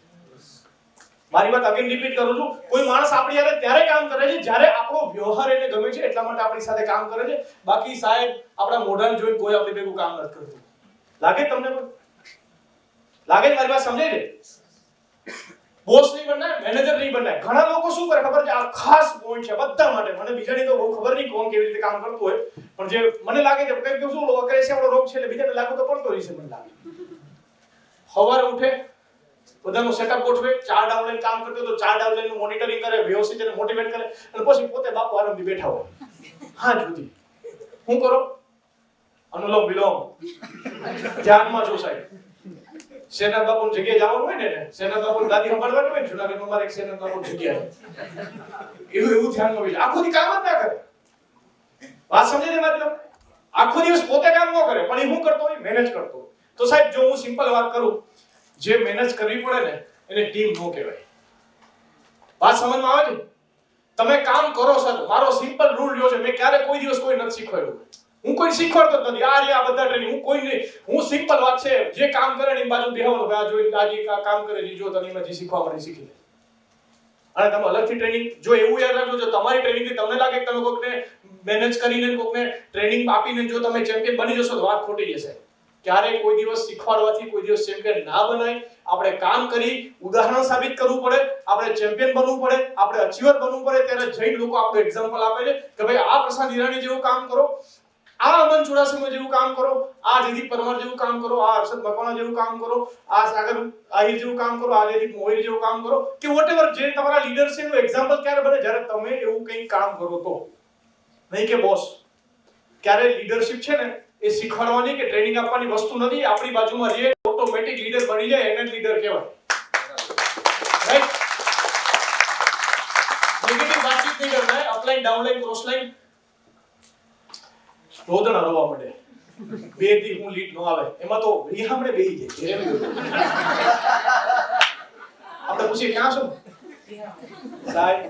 મારી વાત અગેન રિપીટ કરું છું કોઈ માણસ આપણી યારે ત્યારે કામ કરે છે જ્યારે આપણો વ્યવહાર એને ગમે છે એટલા માટે આપણી સાથે કામ કરે છે બાકી સાહેબ આપણા મોઢાને જોઈને કોઈ આપણી ભેગું કામ નથી કરતું લાગે તમને લાગે મારી વાત સમજાય છે બોસ નહીં બનના મેનેજર નહીં બનના ઘણા લોકો શું કરે ખબર છે આ ખાસ પોઈન્ટ છે બધા માટે મને બીજાની તો બહુ ખબર નહીં કોણ કેવી રીતે કામ કરતું હોય પણ જે મને લાગે છે કંઈક શું અગ્રેસિવ રોગ છે એટલે બીજાને લાગુ તો પડતો રહેશે મને લાગે સવારે ઉઠે બધાનું સેટઅપ ગોઠવે ચાર ડાઉનલાઈન કામ કરતો તો ચાર ડાઉનલાઈન નું મોનિટરિંગ કરે વ્યવસ્થિત એને મોટિવેટ કરે અને પછી પોતે બાપુ આરામથી બેઠા હોય હા જુદી હું કરો અનુલોમ વિલોમ ધ્યાનમાં છો સાહેબ સેના બાપુની જગ્યાએ જવાનું હોય ને સેના બાપુની ગાદી સંભાળવાની હોય ને જુનાગઢમાં મારે એક સેના બાપુની જગ્યા એવું ધ્યાનમાં હોય આખો દી કામ જ ના કરે વાત સમજે ને મતલબ આખો દિવસ પોતે કામ ન કરે પણ એ શું કરતો હોય મેનેજ કરતો હોય તો સાહેબ જો હું સિમ્પલ વાત કરું જે મેનેજ કરવી પડે ને એને ટીમ નો કહેવાય વાત સમજમાં આવે છે તમે કામ કરો સર મારો સિમ્પલ રૂલ જો છે મેં ક્યારે કોઈ દિવસ કોઈ નથી શીખવાડ્યું હું કોઈ શીખવાડતો જ નથી આ બધા ટ્રેનિંગ હું કોઈ નહીં હું સિમ્પલ વાત છે જે કામ કરે ને એ બાજુ બેહવાનું આ જોઈને આજે કામ કરે છે જો તને એમાં જે શીખવા મળે શીખી લે અને તમે અલગથી ટ્રેનિંગ જો એવું યાદ રાખજો જો તમારી ટ્રેનિંગ થી તમને લાગે કે તમે કોકને મેનેજ કરીને કોકને ટ્રેનિંગ આપીને જો તમે ચેમ્પિયન બની જશો તો વાત ખોટી જશે ક્યારે કોઈ દિવસ શીખવાડવાથી કોઈ દિવસ ચેમ્પિયન ના બનાય આપણે કામ કરી ઉદાહરણ સાબિત કરવું પડે આપણે ચેમ્પિયન બનવું પડે આપણે અચીવર બનવું પડે ત્યારે જૈન લોકો આપણને એક્ઝામ્પલ આપે છે કે ભાઈ આ પ્રશાંત ઈરાની જેવું કામ કરો આ અમન ચુડાસમા જેવું કામ કરો આ જયદીપ પરમાર જેવું કામ કરો આ હર્ષદ મકવાણા જેવું કામ કરો આ સાગર આહિર જેવું કામ કરો આ જયદીપ મોહિર જેવું કામ કરો કે વોટએવર જે તમારા લીડરશિપનું એક્ઝામ્પલ ક્યારે બને જ્યારે તમે એવું કંઈ કામ કરો તો નહીં કે બોસ ક્યારે લીડરશિપ છે ને એ શીખવાડવાની કે ટ્રેનિંગ આપવાની વસ્તુ નથી આપણી બાજુમાં જે ઓટોમેટિક લીડર બની જાય એને લીડર કહેવાય રાઈટ નેગેટિવ વાતચીત નહીં કરતા અપલાઈન ડાઉનલાઈન ક્રોસ લાઈન રોદણા રોવા મળે બે દી હું લીડ નો આવે એમાં તો રીહામણે બેહી જાય આપણે પૂછીએ ક્યાં છો સાહેબ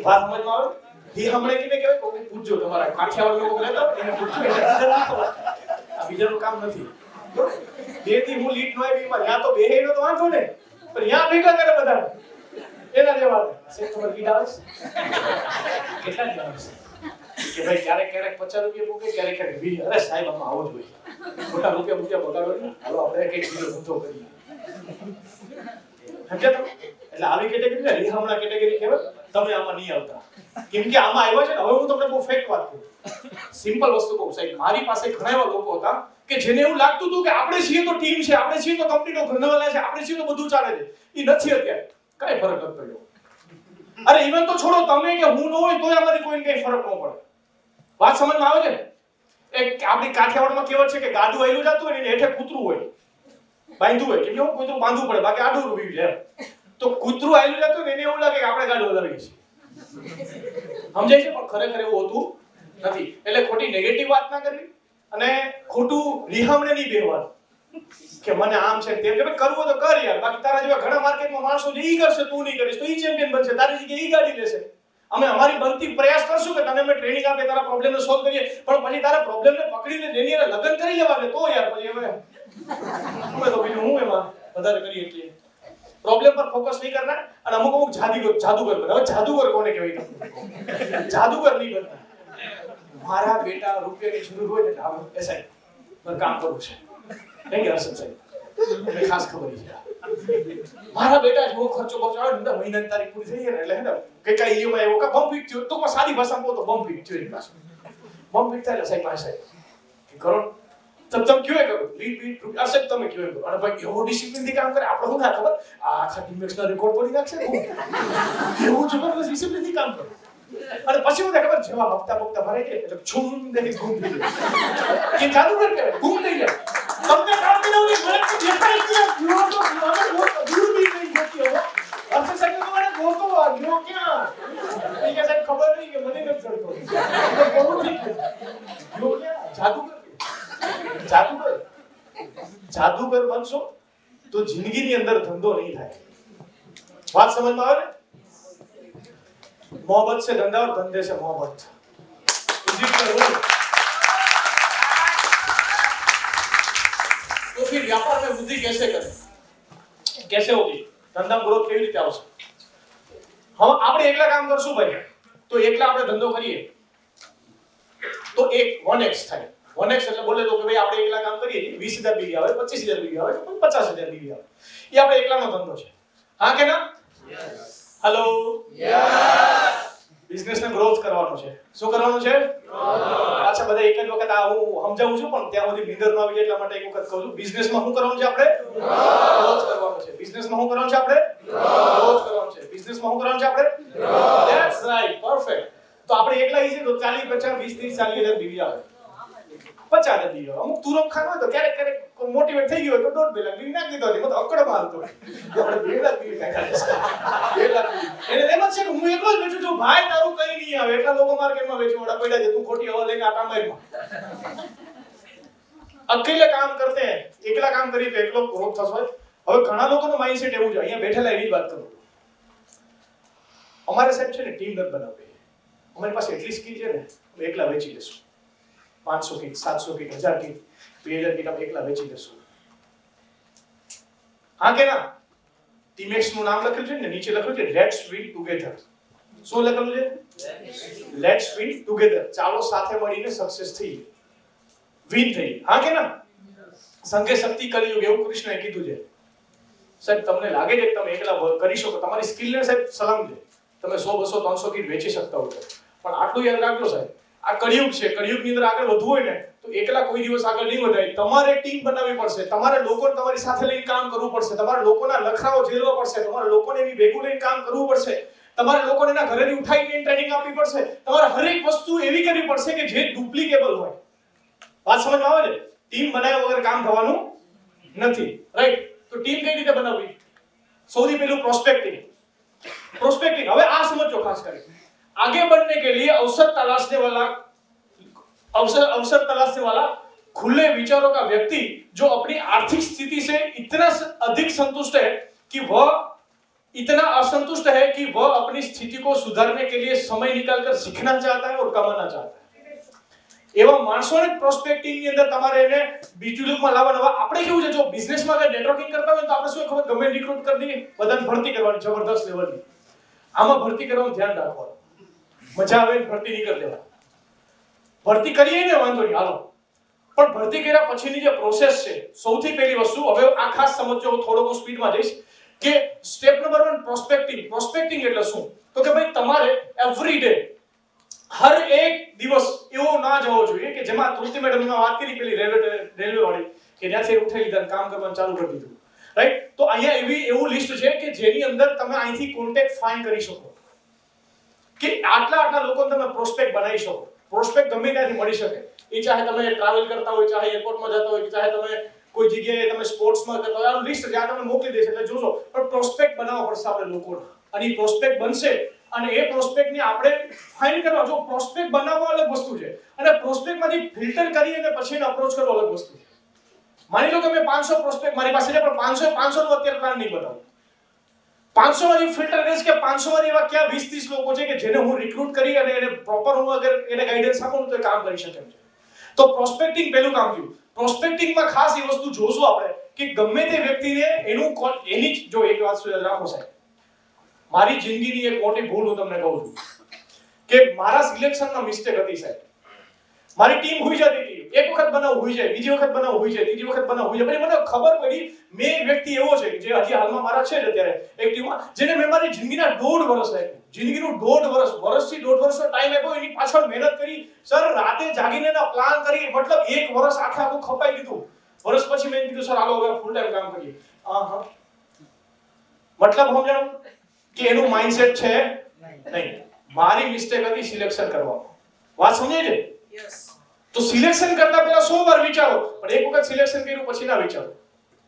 વાત સમજમાં આવે રીહામણે કીને કહેવાય કોઈ પૂછજો તમારા કાઠિયાવાડ લોકો રહેતા એને પૂછજો આ બીજાનું કામ નથી બે દી હું લીડ નો આવી એમાં યા તો બેહે નો તો વાંધો ને પણ યા ભેગા કરે બધા એના જેવા છે તમારે લીડ આવે કેટલા જ આવે કે ભાઈ ક્યારેક ક્યારેક 50 રૂપિયા મૂકે ક્યારેક ક્યારેક 20 અરે સાહેબ આમાં આવો જ હોય મોટા રૂપિયા બગાડો ને હાલો આપણે કઈક બીજો ધંધો કરીએ સમજ્યા તમે એટલે આવી કેટેગરી ને રીહામણા કેટેગરી કહેવાય તમે આમાં નહીં આવતા કેમ કે આમાં આવ્યા છે ને હવે હું તમને બહુ ફેક્ટ વાત કરું સિમ્પલ વસ્તુ કહું સાહેબ મારી પાસે ઘણા એવા લોકો હતા કે જેને એવું લાગતું હતું કે આપણે છીએ તો ટીમ છે આપણે છીએ તો કંપનીનો ઘરવાળા છે આપણે છીએ તો બધું ચાલે છે એ નથી અત્યારે કઈ ફરક નથી પડ્યો અરે ઇવન તો છોડો તમે કે હું ન હોય તોય અમારી કોઈને કઈ ફરક ન પડે વાત સમજમાં આવે છે એક આપણી કાઠિયાવાડમાં કહેવત છે કે ગાડું આયલું જતું હોય ને એને હેઠે કૂતરું હોય બાંધ્યું હોય કે કેવું કૂતરું બાંધવું પડે બાકી આડું રૂવ્યું છે તો કૂતરું આયલું જતું ને એને એવું લાગે કે આપણે ગાડું હલાવીએ છીએ સમજાય છે પણ ખરેખર એવું હોતું નથી એટલે ખોટી નેગેટિવ વાત ના કરવી અને ખોટું રીહામણે નહીં બેહવાનું કે મને આમ છે તેમ કે કરવું તો કર યાર બાકી તારા જેવા ઘણા માર્કેટમાં માણસો જે ઈ કરશે તું નહીં કરીશ તો ઈ ચેમ્પિયન બનશે તારી જગ્યાએ ઈ ગાડી લેશે અમે અમારી બનતી પ્રયાસ કરશું કે તને અમે ટ્રેનિંગ આપે તારા પ્રોબ્લેમને સોલ્વ કરીએ પણ પછી તારા પ્રોબ્લેમને પકડીને જેની એને લગન કરી લેવા દે તો યાર પછી હવે અમે તો બીજું હું એમાં વધારે કરીએ છીએ પ્રોબ્લેમ પર ફોકસ નહીં કરના અને અમુક જાદુગર બને હવે જાદુગર કોને કહેવાય જાદુગર નહીં બનતા મારા બેટા રૂપિયાની જરૂર હોય ને આ એસઆઈ મારે કામ કરવું છે નહીં કે હર્ષદ સાહેબ મને ખાસ ખબર છે મારા બેટા જેવો ખર્ચો આવે ને મહિનાની તારીખ પૂરી થઈ જાય ને એટલે હે કઈ ઈએમઆઈ એવો કા બમ્પ ફિટ થયો તો સાદી ભાષામાં કહો તો બમ્પ ફિટ થયો એની પાસે બમ્પ ફિટ થાય એટલે સાહેબ પાસે કે કરો તમે ક્યું કરો લીડ બીટ અસર તમે ક્યું કરો અને ભાઈ એવો ડિસિપ્લિન થી કામ કરે આપણે શું થાય ખબર આ આખા ટીમમેટ્સના રેકોર્ડ પડી નાખશે એવું જબરદસ્ત ડિસિપ્લિન થી કામ કરે અને પછી મને ખબર જેવા હપ્તા બપ્તા ભરાઈ જાય એટલે છૂમ દેખી ગુમ થઈ જાય. એ જાદુગર કહેવાય, ગુમ થઈ જાય. તમને કામ બનાવની મને તો દેખાય કે ગયો તો મને દૂર બી નહીં જતી હવે. અર્થ સાહેબ તો મને ગોતો આ ગયો ક્યાં? એ કે સાહેબ ખબર નહીં કે મને નથી ચડતો. તો બહુ ઠીક છે. ગયો ક્યાં? જાદુગર. જાદુગર બનશો તો જિંદગીની અંદર ધંધો નહીં થાય. વાત સમજમાં આવે ને? मोहब्बत से धंधा और धंधे से मोहब्बत. इसी तरह तो फिर व्यापार में वृद्धि कैसे करें? कैसे होगी? धंधा ग्रोथ કેવી રીતે આવશે? हम આપણે એકલા કામ કરશું ભાઈ તો એકલા આપણે ધંધો કરીએ તો 1x થાય. 1x એટલે બોલે તો કે ભાઈ આપણે એકલા કામ કરીએ 20000 બીવી આવે 25000 બીવી આવે તો 50000 બીવી આવે. એ આપણે એકલાનો ધંધો છે. હા કે ના? Hello yes. બિઝનેસ ને ગ્રોથ કરવાનો છે. શું કરવાનું છે? અચ્છા બધા એક જ વખત આ હું સમજાવું છું પણ ત્યાં સુધી નીંદર ન આવી જાય એટલા માટે એક વખત કહું છું. બિઝનેસ માં શું કરવાનું છે આપણે? ગ્રોથ કરવાનું છે. બિઝનેસ માં શું કરવાનું છે આપણે? ગ્રોથ કરવાનું છે. બિઝનેસ માં શું કરવાનું છે આપણે? That's right, perfect. તો આપણે એકલા ઈઝી તો 40 50 20 30 40000 બીવી આવે. 50,000 બીવી આવે. અમુક તુરમ ખાનો હોય તો ક્યારેક મોટિવેટ થઈ ગયો હોય તો 1.5 લાખ બીવી નાખી દીધો. મતલબ અકડ મારતો આપણે 2 લાખ બીવી નાખ્યા છે. 2 લાખ એને એમ જ છે કે હું એકલો જ બેઠું છું ભાઈ તારું કઈ નહીં આવે એટલા લોકો માર્કેટમાં વેચવાડા પડ્યા છે તું ખોટી હવા લઈને આટા મારમાં. અકેલે કામ કરતે હૈ. એકલા કામ કરી તો એકલો ગ્રોથ થશે. હવે ઘણા લોકોનો માઇન્ડસેટ એવું છે અહીંયા બેઠેલા એવી જ વાત કરું. અમારે સાહેબ છે ને ટીમ નથી બનાવવી. અમારી પાસે એટલી સ્કિલ છે ને અમે એકલા વેચી લેશું. 500 કીટ 700 કીટ 1000 કીટ 2000 કીટ આપણે એકલા વેચી લેશું. હા કે ના? ટીમેક્સ નું નામ લખેલું છે ને નીચે લખેલું છે લેટ્સ વિન ટુગેધર. શું લખેલું છે? Let's win together. ચાલો સાથે મળીને સક્સેસ થઈ વિન થઈ. હા કે ના? સંઘે શક્તિ કલયુગ એવું કૃષ્ણએ કીધું છે. સાહેબ તમને લાગે છે કે તમે એકલા કરી શકો? તમારી સ્કિલને સાહેબ સલામ છે. તમે 100 200 300 કીટ વેચી શકતા હો પણ આટલું યાદ રાખજો સાહેબ આ કળિયુગ છે. કળિયુગની અંદર આગળ વધવું હોય ને તો એકલા કોઈ દિવસ આગળ નહીં વધાય. તમારે ટીમ બનાવવી પડશે. તમારે લોકોને તમારી સાથે લઈને કામ કરવું પડશે. તમારે લોકોના લખરાઓ ઝેલવા પડશે. તમારે લોકોને એની ભેગું લઈને કામ કરવું પડશે. તમારે લોકોને એના ઘરેથી ઉઠાઈને ટ્રેનિંગ આપવી પડશે. તમારે હરેક વસ્તુ એવી કરવી પડશે કે જે ડુપ્લિકેબલ હોય. વાત સમજમાં આવે છે? ટીમ બનાવ્યા વગર કામ થવાનું નથી. રાઈટ? તો ટીમ કઈ રીતે બનાવવી? સૌથી પહેલું પ્રોસ્પેક્ટિંગ. હવે આ સમજો ખાસ કરીને आगे बढ़ने के लिए अवसर तलाशने वाला खुले विचारों का व्यक्ति जो अपनी आर्थिक स्थिति से इतना अधिक संतुष्ट है कि वह इतना असंतुष्ट है कि वह अपनी स्थिति को सुधारने के लिए समय निकालकर सीखना चाहता है और कमाना चाहता है. एवं माणसोने प्रोस्पेक्टिंग ની અંદર તમારે એને બીજું લુકમાં લાવવા. આપણે કેવું છે જો બિઝનેસમાં કે નેટવર્કિંગ કરતા હોય તો આપણે શું ખબર ગમે રિક્રુટ કરી દઈએ બધાને ભરતી કરવાની જબરદસ્ત લેવલની. આમાં ભરતી કરવાનું ધ્યાન રાખવાનું. મજા આવે ભરતી નહીં કરી દેવા. ભરતી કરીએ ને વાંધો નહીં હાલો પણ ભરતી કર્યા પછીની જે પ્રોસેસ છે સૌથી પહેલી વસ્તુ હવે આ ખાસ સમજો થોડો હું સ્પીડમાં જઈશ કે સ્ટેપ નંબર 1 પ્રોસ્પેક્ટિંગ એટલે શું? તો કે ભાઈ તમારે એવરી ડે હર એક દિવસ એવો ના જવો જોઈએ કે જેમાં તૃપ્તિ મેડમની વાત કરી પેલી રેલવે વાળી કે ત્યાંથી ઉઠાઈ લીધા કામ કરવાનું ચાલુ કરી દીધું. રાઈટ? તો અહીંયા એવું લિસ્ટ છે કે જેની અંદર તમે અહીંથી કોન્ટેક્ટ ફાઇન્ડ કરી શકો કે આટલા લોકોને તમે પ્રોસ્પેક્ટ બનાવી શકો. પ્રોસ્પેક્ટ ગમે ત્યાંથી મળી શકે. એ ચાહે તમે ટ્રાવેલ કરતા હોય, ચાહે એરપોર્ટમાં જતા હોય, ચાહે તમે કોઈ જગ્યાએ તમે સ્પોર્ટ્સમાં કરતા હોય, આ લિસ્ટ જ્યાં તમને મોકલી દેશે એટલે જોજો. પણ પ્રોસ્પેક્ટ બનાવવા પડશે આપણે લોકોને. અને એ પ્રોસ્પેક્ટ બનશે અને એ પ્રોસ્પેક્ટને આપણે ફાઇન્ડ કરવા. જો પ્રોસ્પેક્ટ બનાવવા અલગ વસ્તુ છે અને પ્રોસ્પેક્ટમાંથી ફિલ્ટર કરી અને પછી એને અપ્રોચ કરવો અલગ વસ્તુ છે. માની લો કે મેં 500 પ્રોસ્પેક્ટ મારી પાસે છે પણ 500 નો અત્યારે પ્લાન નહીં બનાવું. 500 માંથી ફિલ્ટર કરીશ કે 500 માંથી એવા ક્યાં 20-30 લોકો છે કે જેને હું રિક્રુટ કરી અને એને પ્રોપર હું અગર એને ગાઈડન્સ આપું તો એ કામ કરી શકે છે. તો પ્રોસ્પેક્ટિંગ પહેલું કામ થયું. પ્રોસ્પેક્ટિંગમાં ખાસ એ વસ્તુ જોશું આપણે કે ગમે તે વ્યક્તિને એની જો એક વાત યાદ રાખો સાહેબ, મારી જિંદગીની એક મોટી ભૂલ હું તમને કહું છું કે મારા સિલેક્શનમાં મિસ્ટેક હતી સાહેબ. મારી ટીમ હોઈ જતી હતી, એક વખત બનાવ હોઈ જાય, બીજી વખત બનાવ હોઈ જાય, ત્રીજી વખત બનાવ હોઈ જાય. પછી મને ખબર પડી મેં એક વ્યક્તિ એવો છે જે હજી હાલમાં મારા છે અત્યારે એક ટીમમાં જેને મેં મારી જિંદગીના 1.5 વર્ષ આપ્યું. જિંદગીનું 1.5 વર્ષથી 1.5 વર્ષનો ટાઈમ આપ્યો, એની પાછળ મહેનત કરી સર, રાતે જાગીને એના પ્લાન કરી, મતલબ એક વર્ષ આખું ખપાઈ દીધું. વર્ષ પછી મેં કીધું સર હાલો હવે ફૂલ ટાઈમ કામ કરીએ. મતલબ સમજાણું કે એનું માઇન્ડસેટ છે નહીં. મારી મિસ્ટેક હતી સિલેક્શન કરવામાં. વાત સમજે છે? તો સિલેક્શન કરતા પહેલા 100 વાર વિચારો, પણ એક વખત સિલેક્શન કર્યું પછી ના વિચારો.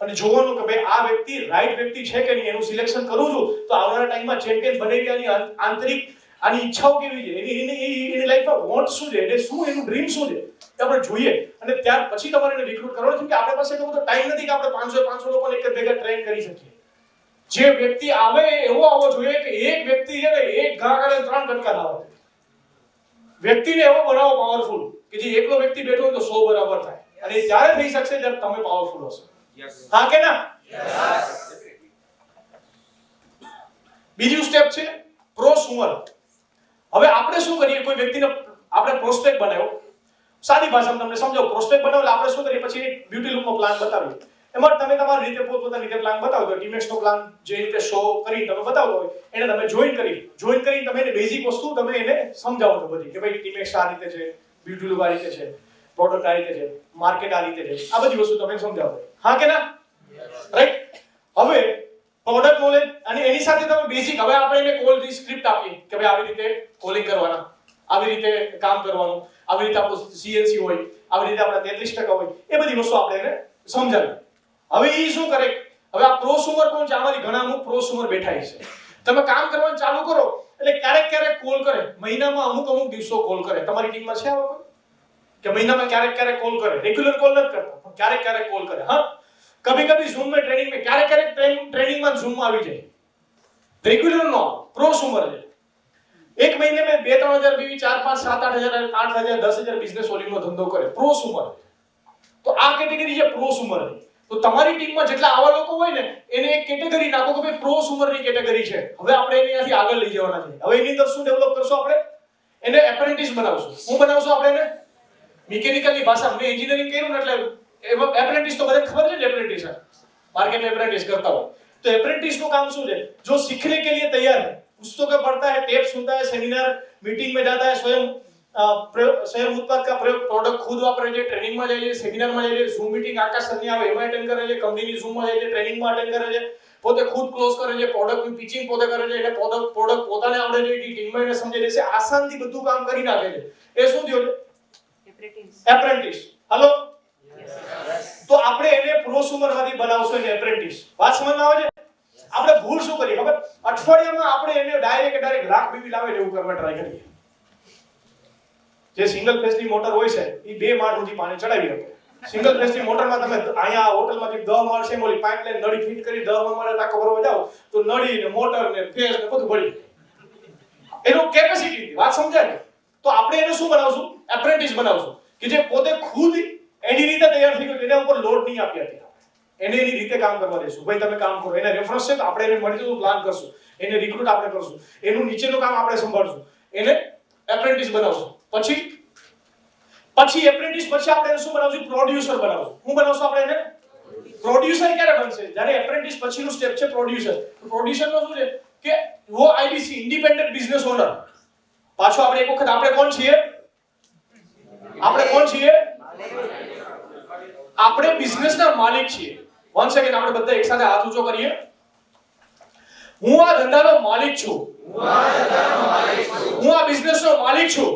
અને જોવાનું કે ભાઈ આ વ્યક્તિ રાઈટ વ્યક્તિ છે કે નહીં, એનું સિલેક્શન કરું છું તો આવનારા ટાઈમમાં ચેમ્પિયન બની ગયાની આંતરિક આની ઈચ્છાઓ કેવી છે, એની લાઈફમાં વોન્ટ શું છે, એટલે શું એનું ડ્રીમ શું છે એ આપણે જોઈએ. અને ત્યાર પછી તમારે એને રિક્રુટ કરવાનો છે. કે આપણી પાસે એટલો બધો ટાઈમ નથી કે આપણે 500 લોકોને એક જ ભેગા ટ્રેન કરી શકીએ. જે વ્યક્તિ આવે એવો આવવો જોઈએ કે એક વ્યક્તિ છે ને એક ઘા કરે 3 કટકા લાવે. વ્યક્તિને એવો બનાવો પાવરફુલ કે જે એકલો વ્યક્તિ બેઠો હોય તો 100 બરાબર થાય. અને એ ત્યારે થઈ શકશે જ્યારે તમે પાવરફુલ હશો. હા કે ના? બીજું સ્ટેપ છે પ્રોસુમર. હવે આપણે શું કરીએ, કોઈ વ્યક્તિને આપણે પ્રોસ્પેક્ટ બનાવ્યો, સાદી ભાષામાં તમને સમજાવું. પ્રોસ્પેક્ટ બનાવો એટલે આપણે શું કરીએ, પછી એક બ્યુટી લુકનો પ્લાન બતાવીએ. એમાં તમે તમારી રીતે પોતપોતાની રીતે પ્લાન બતાવો. તો ટીમેક્સનો પ્લાન જે રીતે શો કરીને તમે બતાવતો હોય એને તમે જોઈન કરીને તમે એને બેઝિક વસ્તુ તમે એને સમજાવો છો બધી, કે ભાઈ ટીમેક્સ આ રીતે છે, બ્યુટી લુક આ રીતે છે, પ્રોડક્ટ આ રીતે છે, માર્કેટ આ રીતે છે, આ બધી વસ્તુ તમે સમજાવો. હા કે ના? રાઈટ. હવે પ્રોડક્ટ નોલેજ અને એની સાથે તમે બેઝિક, હવે આપણે એને કોલની સ્ક્રિપ્ટ આપીએ કે ભાઈ આવી રીતે કોલિંગ કરવાના, આવી રીતે કામ કરવાનું, આવી રીતે આપણું CNC હોય, આવી રીતે આપણા 33% હોય, એ બધી વસ્તુ આપણે એને સમજાવીએ. હવે એ શું કરે, હવે આ પ્રોસુમર કોણ છે? આમાંથી ઘણા અમુક પ્રોસુમર બેઠા છે. તમે કામ કરવાનું ચાલુ કરો એટલે ક્યારેક કોલ કરે, મહિનામાં અમુક દિવસો કોલ કરે. તમારી ટીમમાં છે આવો કોઈ કે મહિનામાં ક્યારેક કોલ કરે? રેગ્યુલર કોલ નથી કરતા, પણ ક્યારેક કોલ કરે. હા, કભી ઝૂમ में ट्रेनिंग में ક્યારેક ટ્રેનિંગમાં ઝૂમ આવી જાય. રેગ્યુલર નો પ્રોસુમર છે. એક મહિને में 2-3 હજાર, 4-5, 7-8 હજાર, 8 હજાર, 10 હજાર બિઝનેસ વોલ્યુમનો ધંધો કરે પ્રોસુમર. તો આ કેટેગરી છે પ્રોસુમર. તો તમારી ટીમમાં જેટલા આવા લોકો હોય ને એને એક કેટેગરી નાખો કે ભાઈ પ્રોસુમરની કેટેગરી છે. હવે આપણે એને અહીંયાથી આગળ લઈ જવાના છે. હવે એની અંદર શું ડેવલપ કરશો આપણે? એને એપ્રેન્ટિસ બનાવશું. શું બનાવશું આપણે એને? મિકેનિકલની ભાષામાં મેં એન્જિનિયરિંગ કર્યું ને એટલે એમાં એપ્રેન્ટિસ તો બધાને ખબર છે ને, એપ્રેન્ટિસ માર્કેટમાં એપ્રેન્ટિસ કરતા હોય તો એપ્રેન્ટિસનું કામ શું છે? જો सीखने के लिए तैयार है, पुस्तकें पढ़ता है, टेप सुनता है, सेमिनार मीटिंग में जाता है, स्वयं उत्पाद का प्रयोग, प्रोडक्ट खुद वापरे છે, ટ્રેનિંગમાં જાય છે, સેમિનારમાં જાય છે, ઝૂમ મીટિંગ આકાશ સરની આવે એમાં અટેન્ડ કરે છે, કંપનીની ઝૂમમાં જાય છે, ટ્રેનિંગમાં અટેન્ડ કરે છે, પોતે ખુદ ક્લોઝ કરે છે, પ્રોડક્ટની પિચિંગ પોતે કરે છે, એટલે પ્રોડક્ટ પોતાને આવડે છે, ટીમમાં એને સમજે છે, આસાનથી બધું કામ કરી નાખે છે. એ શું થયો છે? એપ્રેન્ટિસ. હાલો, તો આપણે એને પ્રોસુમરમાંથી બનાવશું એને એપ્રેન્ટિસ. વાત સમજમાં આવે છે? આપણે ભૂલ શું કરીએ ખબર? અઠવાડિયામાં આપણે એને ડાયરેક્ટ લાખ બીવી લાવે એવું કરવા ટ્રાય કરીએ. જે સિંગલ ફેસની મોટર હોય છે એ 2 માળ સુધી પાણી ચડાવી શકે. સિંગલ ફેસની મોટરમાં તમે અહીંયા હોટલમાંથી 10 માળ છે ઓલી પાઇપલાઇન નળી ફિટ કરી 10 માળે ટાંકો ભરવા જાવ તો નળી ને મોટર ને ફેસ ને બધું ભરી એનો કેપેસિટી. વાત સમજાય ને? તો આપણે એને શું બનાવશું? એપ્રેન્ટિસ બનાવશું કે જે પોતે ખુદ એની રીતે તૈયાર થઈ ગયો, એના ઉપર લોડ નહીં આપી હતી. એને એની રીતે કામ કરવા દેશું. ભાઈ તમે કામ કરો, એને રેફરન્સ છે તો આપણે એને મળી જતું પ્લાન કરશું, એને રિક્રુટ આપણે કરશું, એનું નીચેનું કામ આપણે સંભાળશું, એને એપ્રેન્ટિસ બનાવશું. પછી એપ્રેન્ટિસ પછી આપણે શું બનાવશું? પ્રોડ્યુસર બનાવશું. શું બનાવશું આપણે એને? પ્રોડ્યુસર ક્યારે બનશે? જ્યારે એપ્રેન્ટિસ પછીનું સ્ટેપ છે પ્રોડ્યુસર. પ્રોડ્યુસરનો શું છે કે વો આઈબીસી, ઇન્ડિપેન્ડન્ટ બિઝનેસ ઓનર. પાછો આપણે એક વખત આપણે કોણ છીએ? આપણે બિઝનેસના માલિક છીએ. 1 સેકન્ડ આપણે બધા એક સાથે હાથ ઊંચો કરીએ. હું આ ધંધાનો માલિક છું. હું આ બિઝનેસનો માલિક છું.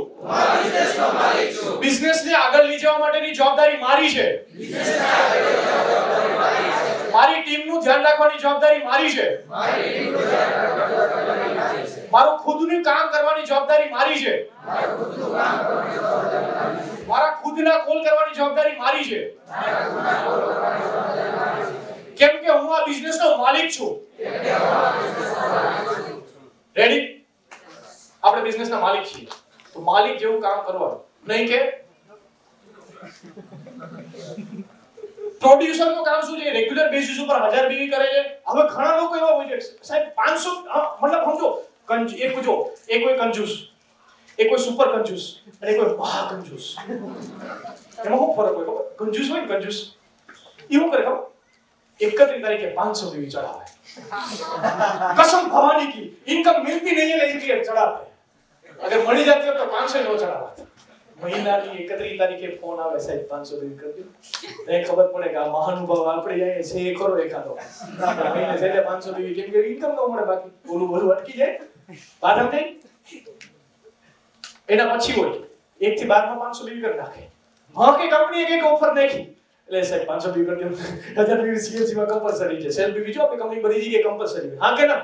બિઝનેસને આગળ લઈ જવા માટેની જવાબદારી મારી છે. મારી ટીમનું ધ્યાન રાખવાની જવાબદારી મારી છે. મારું ખુદનું કામ કરવાની જવાબદારી મારી છે. મારા ખુદના કોલ કરવાની જવાબદારી મારી છે. કેમ કે હું આ બિઝનેસનો માલિક છું. રેડી? આપણે બિઝનેસના માલિક છીએ તો માલિક જેવું કામ કરવાનું, નહીં કે પ્રોડ્યુસરનું કામ શું છે? રેગ્યુલર બેસિસ ઉપર 1000 બીવી કરે છે. હવે ઘણા લોકો એવા હોય છે સાહેબ 500, મતલબ સમજો એક જો એક કોઈ કંજૂસ, એક કોઈ સુપર કંજૂસ અને એક કોઈ મહા કંજૂસ. એમાં શું ફરક હોય ખબર? કંજૂસ હોય ને કંજૂસ એ શું કરે ખબર? 31 તારીખે 500 बीवी चढ़ावे. कसम भवानी की इनकम मिलती नहीं है इसलिए चढ़ाते. अगर मળી जाती हो तो 500 નો ચડાવત. મહિનાની 31 તારીખે ફોન આવે સાહેબ 500 बीवी કરી દો. તો ખબર પડે કે આ મહાનુભાવ આપણે જાય છે એ ખરો એકાદો. મહિને છેલ્લે 500 बीवी કેમ કે ઇન્કમ ન મળે બાકી ઓલું બધું અટકી જાય. વાત સમજાઈ? એના પછી હોય 1 થી 12 માં 500 બીવી કરી નાખે. હા કે કંપનીએ કઈક ઓફર નાખી એટલે સાહેબ 500 બીવી કરી દો 1000 બીવી સીએનસી માં કમ્પલસરી છે. સેલ્ફ બીવી જો આપણી કંપની બધી જગ્યાએ કમ્પલસરી. હા કે ના?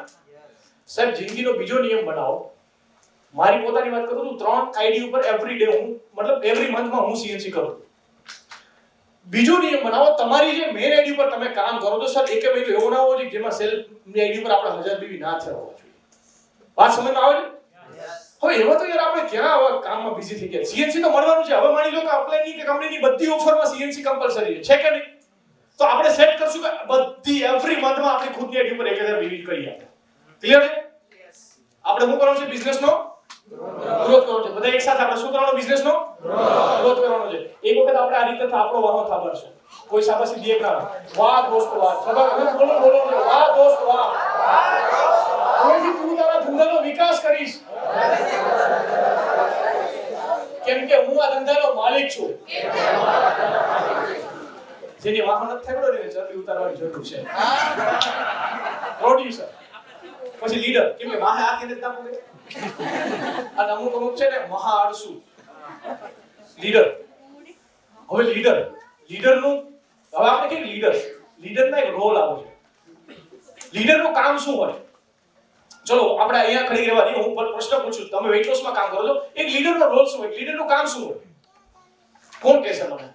સાહેબ જિંદગીનો બીજો નિયમ બનાવો. મારી પોતાની વાત કરું તો 3 આઈડી ઉપર એવરી ડે હું મતલબ એવરી મંથમાં હું સીએનસી કરું. બીજો નિયમ બનાવો તમારી જે મેઇન આઈડી ઉપર તમે કામ કરો તો સર એકે મહિનો એવો ના હોવો જોઈએ જેમાં સેલ્ફ ની આઈડી ઉપર આપણા 1000 બીવી ના થયા હોવા જોઈએ. વાત સમજમાં આવે છે? હવે એવા તો યાર આપણે ક્યાં હવે કામમાં બિઝી થઈ ગયા. સીએનસી તો મળવાનું છે. હવે માની લો કે અપ્લાયની કે કંપનીની બધી ઓફરમાં સીએનસી કમ્પલસરી છે કે નહીં? તો આપણે સેટ કરશું કે બધી એવરી મંથમાં આપણી ખુદની આઈડી ઉપર 1000 બીવી કરી આપે. ક્લિયર છે? આપણે શું કરવાનું છે? બિઝનેસનો ગ્રોથ કરવાનો છે. બધા એક સાથે આપણે શું કરવાનો? બિઝનેસનો ગ્રોથ કરવાનો છે. એક વખત આપણે આ રીતે આપણો વાહો થાબરશું. કોઈ શાબાશી દે ના. વાહ દોસ્ત વાહ. સબક બોલો બોલો વાહ દોસ્ત વાહ. કોઈથી તું તારા ધંધાનો વિકાસ કરીશ. કેમ કે હું આ ધંધાનો માલિક છું. જેની વાહન નથી થયો ને ચરબી ઉતારવાની જરૂર છે. પ્રોડ્યુસર પછી લીડર કેમ કે વાહે હાથી નથી કામ કરે. અને અમુક છે ને મહા આળસુ લીડર. હવે લીડરનું હવે આપણે કે લીડરના એક રોલ આવે છે. લીડરનું કામ શું હોય? ચલો આપણે અહીંયા ખડી રહેવા દઈએ. હું પ્રશ્ન પૂછું, તમે વેઇટ લોસમાં કામ કરો છો. એક લીડરનો રોલ શું હોય? લીડરનું કામ શું હોય? કોણ કહેશે મને?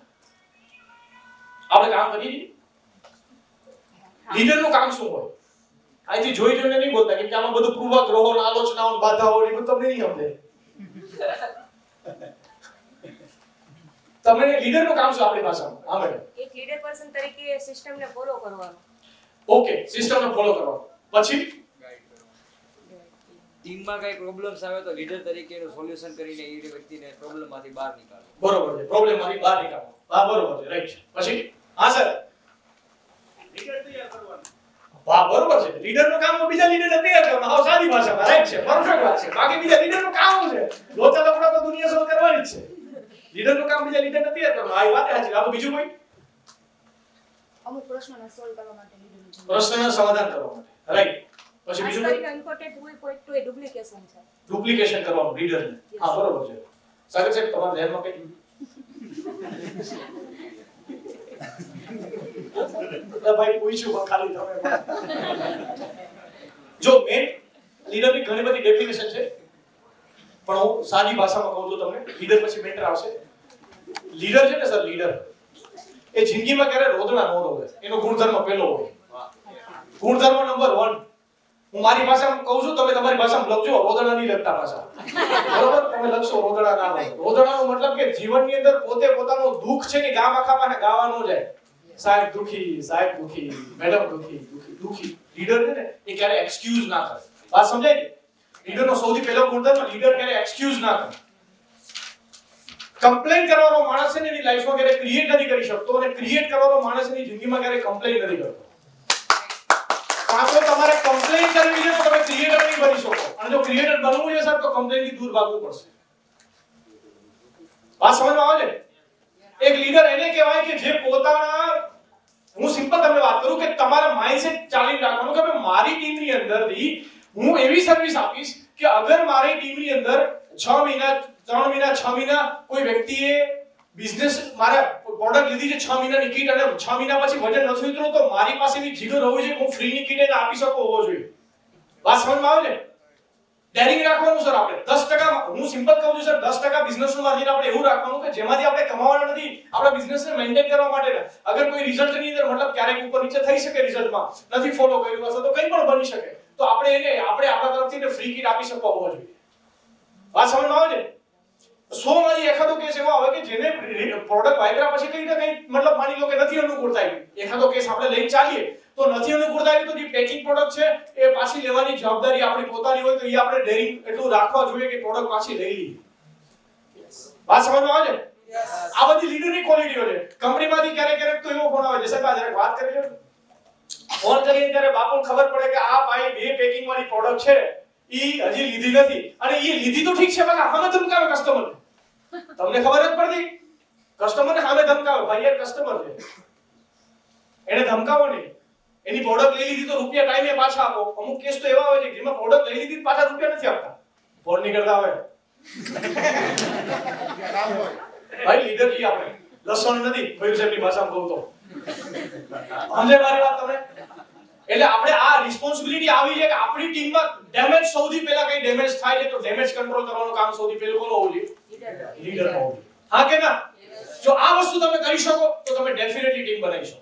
આપણે કામ કરીએ. લીડરનું કામ શું હોય? અહીંથી જોઈને નહીં બોલતા કેમ કે આમાં બધું પૂર્વગ્રહો, આલોચનાઓ, બાધાઓ એ બધું તમને નહીં સમજે. તમે લીડરનું કામ શું આપણી ભાષામાં? હા મેડમ. એક લીડર પર્સન તરીકે સિસ્ટમને ફોલો કરવાનો. ઓકે, સિસ્ટમને ફોલો કરવાનો. પછી ટીમમાં કઈ પ્રોબ્લેમ્સ આવે તો લીડર તરીકે એનું સોલ્યુશન કરીને એ વ્યક્તિને પ્રોબ્લેમમાંથી બહાર નીકાળો. બરોબર છે. પ્રોબ્લેમમાંથી બહાર નીકાળો. હા બરોબર છે. રાઈટ. પછી હા સર. લીડર તૈયાર કરવાનો. વાહ બરોબર છે. લીડરનું કામ બીજા લીડરને તૈયાર કરવાનો. હા સાદી ભાષામાં રાઈટ છે. પરફેક્ટ વાત છે. બાકી બીજા લીડરનું કામ છે લોચા લફડા તો દુનિયા સોલ્વ કરવાની જ છે. લીડરનું કામ બીજા લીડરને તૈયાર કરવાનું. આ વાત સાચી. આ બીજું કોઈ અમુક પ્રશ્નોને સોલ્વ કરવા માટે લીડરનું જરૂર પ્રશ્નનું સમાધાન કરવા માટે. રાઈટ. પછી ખાસ બીજું કરીને ઇમ્પોર્ટન્ટ પોઈન્ટ તો એ ડુપ્લિકેશન છે. ડુપ્લિકેશન કરવાનું લીડરને. હા બરોબર છે. સાગર સાહેબ તમારા ધ્યાનમાં કઈ ભાઈ પૂછ્યું ખાલી તમે જો મેન લીડરની ઘણી બધી ડેફિનેશન છે પણ હું સાદી ભાષામાં કહું છું તમને. લીડર પછી મેન્ટર આવશે. લીડર છે ને સર, લીડર એ જિંદગીમાં ક્યારે રોદણા ન રોવે. એનો ગુણધર્મ પહેલો હોય. ગુણધર્મ નંબર 1 હું મારી ભાષામાં કહું છું, તમે તમારી ભાષામાં લખજો. રોદણા નહીં લખતા ભાષા. બરોબર? તમે લખશો રોદણા ના હોય. રોદણાનો મતલબ કે જીવનની અંદર પોતે પોતાનું દુઃખ છે ને ગામ આખા પાસે ગાવા ન જાય. સાહેબ દુખી, સાહેબ દુખી, મેડમ દુખી, દુખી. લીડર છે ને એ ક્યારે એક્સક્યુઝ ના કરે. વાત સમજાય ને? લીડરનો સૌથી પહેલો ગુણધર્મ લીડર ક્યારે એક્સક્યુઝ ના કરે. કમ્પ્લેન કરવાનો માણસ છે ને એની લાઈફમાં ક્યારે ક્રિએટ નથી કરી શકતો અને ક્રિએટ કરવાનો માણસ એની જિંદગીમાં ક્યારે કમ્પ્લેન નથી કરતો. પાછો તમારે કમ્પ્લેન કરવી છે તો તમે ક્રિએટર નહીં બની શકો. અને જો ક્રિએટર બનવું છે સર તો કમ્પ્લેન થી દૂર ભાગવું પડશે. વાત સમજમાં આવે છે? એક લીડર એને કહેવાય કે જે પોતાના, હું સિમ્પલ તમને વાત કરું કે તમારા માઇન્ડસેટ ચાલી રાખવાનું કે ભાઈ મારી ટીમની અંદરથી હું એવી સર્વિસ આપીશ કે અગર મારી ટીમની અંદર 6 મહિના 3 મહિના 6 મહિના કોઈ વ્યક્તિએ બિઝનેસ મારા પ્રોડક્ટ લીધી છે 6 મહિનાની કીટ અને 6 મહિના પછી વજન નથી ઉતર્યું તો મારી પાસે એવી જીગર હોવી જોઈએ હું ફ્રીની કીટ એને આપી શકું હોવો જોઈએ. વાત સમજમાં આવે છે? ડેરિંગ રાખવાનું સર. આપણે 10% હું સિમ્પલ કહું છું સર, 10% બિઝનેસનું માર્જિન આપણે એવું રાખવાનું કે જેમાંથી આપણે કમાવાના નથી, આપણા બિઝનેસને મેન્ટેન કરવા માટે. અગર કોઈ રિઝલ્ટની અંદર મતલબ ક્યારેક ઉપર નીચે થઈ શકે, રિઝલ્ટમાં નથી ફોલો કર્યું હશે તો કંઈ પણ બની શકે, તો આપણે આપણા તરફથી એને ફ્રી કીટ આપી શકવા હોવો જોઈએ. વાત સમજમાં આવે છે? 100 માંથી એખાદો કેસ એવો આવે કે જેને પ્રોડક્ટ વાપર્યા પછી કઈ ને કઈ મતલબ માની લો કે નથી અનુકૂળતા આવી. એખાદો કેસ આપણે લઈને ચાલીએ તો નથી અનુકૂળતા આવી તો જે પેકિંગ પ્રોડક્ટ છે એ પાછી લેવાની જવાબદારી આપણી પોતાની હોય તો એ આપણે ડેરિંગ એટલું રાખવા જોઈએ કે પ્રોડક્ટ પાછી લઈ લઈએ. વાત સમજમાં આવે છે? આ બધી લીડરની ક્વોલિટીઓ છે. કંપનીમાંથી ક્યારેક તો એવો ફોન આવે છે, સાહેબ આ જરાક વાત કરી લો. ફોન કરીને ત્યારે બાપુને ખબર પડે કે આ ભાઈ બે પેકિંગ વાળી પ્રોડક્ટ છે ઈ હજી લીધી નથી અને ઈ લીધી તો ઠીક છે પણ સામે ધમકાવે કસ્ટમરને. તમને ખબર જ પડતી? કસ્ટમરને સામે ધમકાવે, ભાઈ યાર કસ્ટમર છે એને ધમકાવો નહીં. એની પ્રોડક્ટ લઈ લીધી તો રૂપિયા ટાઈમે પાછા આપો. અમુક કેસ તો એવા હોય છે જેમાં પ્રોડક્ટ લઈ લીધી પાછા રૂપિયા નથી આપતા. ફોન નીકળતા હોય ભાઈ લીડર કી આપણે લસણ નથી મયુર સાહેબની ભાષામાં કહું તો સમજે મારી વાત તમે એટલે આપણે આ રિસ્પોન્સિબિલિટી આવી છે કે આપણી ટીમમાં ડેમેજ સૌથી પહેલા કઈ ડેમેજ થાય છે તો ડેમેજ કંટ્રોલ કરવાનું કામ સૌથી પહેલું કોનું હોવું જોઈએ લીડર હોવું જોઈએ હા કે ના જો આ વસ્તુ તમે કરી શકો તો તમે ડેફિનેટલી ટીમ બનાવી શકો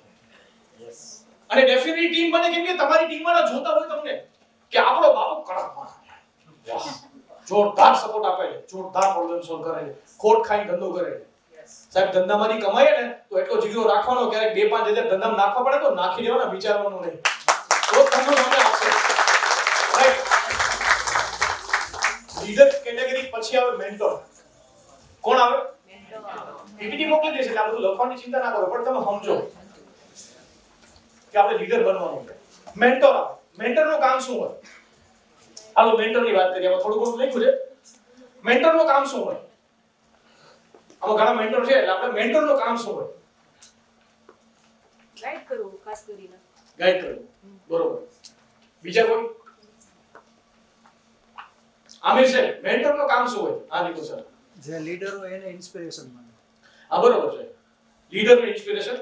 અને ડેફિનેટલી ટીમ બને કેમ કે તમારી ટીમવાળા જોતા હોય તમને કે આપણો બાપુ કડક માણસ વાહ જોરદાર સપોર્ટ આપે છે જોરદાર પ્રોબ્લેમ સોલ્વ કરે છે ખોટ ખાઈને ધંધો કરે છે સાહેબ ધંધામાંથી કમાય ને તો એટલો જીગરો રાખવાનો ક્યારેક 2-5 હજાર ધંધામાં નાખવા પડે તો નાખી દેવાના વિચારવાનું નહીં તો ધંધો તમને આપશે રાઈટ લીડર કેટેગરી પછી આવે મેન્ટર કોણ આવે પીપીટી મોકલી દેશે એટલે આ બધું લખવાની ચિંતા ના કરો પણ તમે સમજો કે આપણે લીડર બનવાનું છે મેન્ટર આવે મેન્ટરનું કામ શું હોય હાલો મેન્ટરની વાત કરીએ આમાં થોડું ઘણું લખ્યું છે મેન્ટરનું કામ શું હોય આમાં ઘણા મેન્ટર છે એટલે આપણે મેન્ટરનું કામ શું હોય ગાઈડ કરવું ખાસ કરીને ગાઈડ કરવું બરોબર બીજા કોઈ આમિર છે મેન્ટરનું કામ શું હોય હા લીધું સર જે લીડર હોય એને ઇન્સ્પિરેશન મળે. આ બરોબર છે લીડરનું ઇન્સ્પિરેશન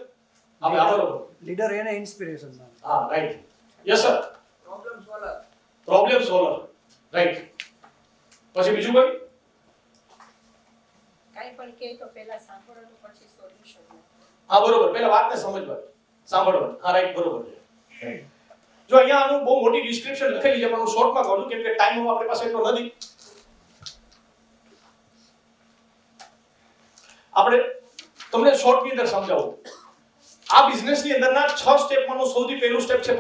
આપણે આ બરોબર લીડર એને ઇન્સ્પિરેશન મળે. હા right yes sir problem solver problem solver right પછી બીજું કોઈ કાંઈ પણ કહે તો પહેલા સાંભળવાનું પછી સોલ્યુશન હા બરોબર પહેલા વાતને સમજવાની સાંભળવાની હા રાઈટ બરોબર છે જો અહીંયા આનું બહુ મોટી ડિસ્ક્રિપ્શન લખેલી છે પણ હું શોર્ટમાં કહું છું કેમ કે ટાઈમ આપણી પાસે એટલો નથી આપણે તમને શોર્ટની અંદર સમજાવું આ બિઝનેસની અંદરના 6 સ્ટેપમાંનું સૌથી પહેલું સ્ટેપ છે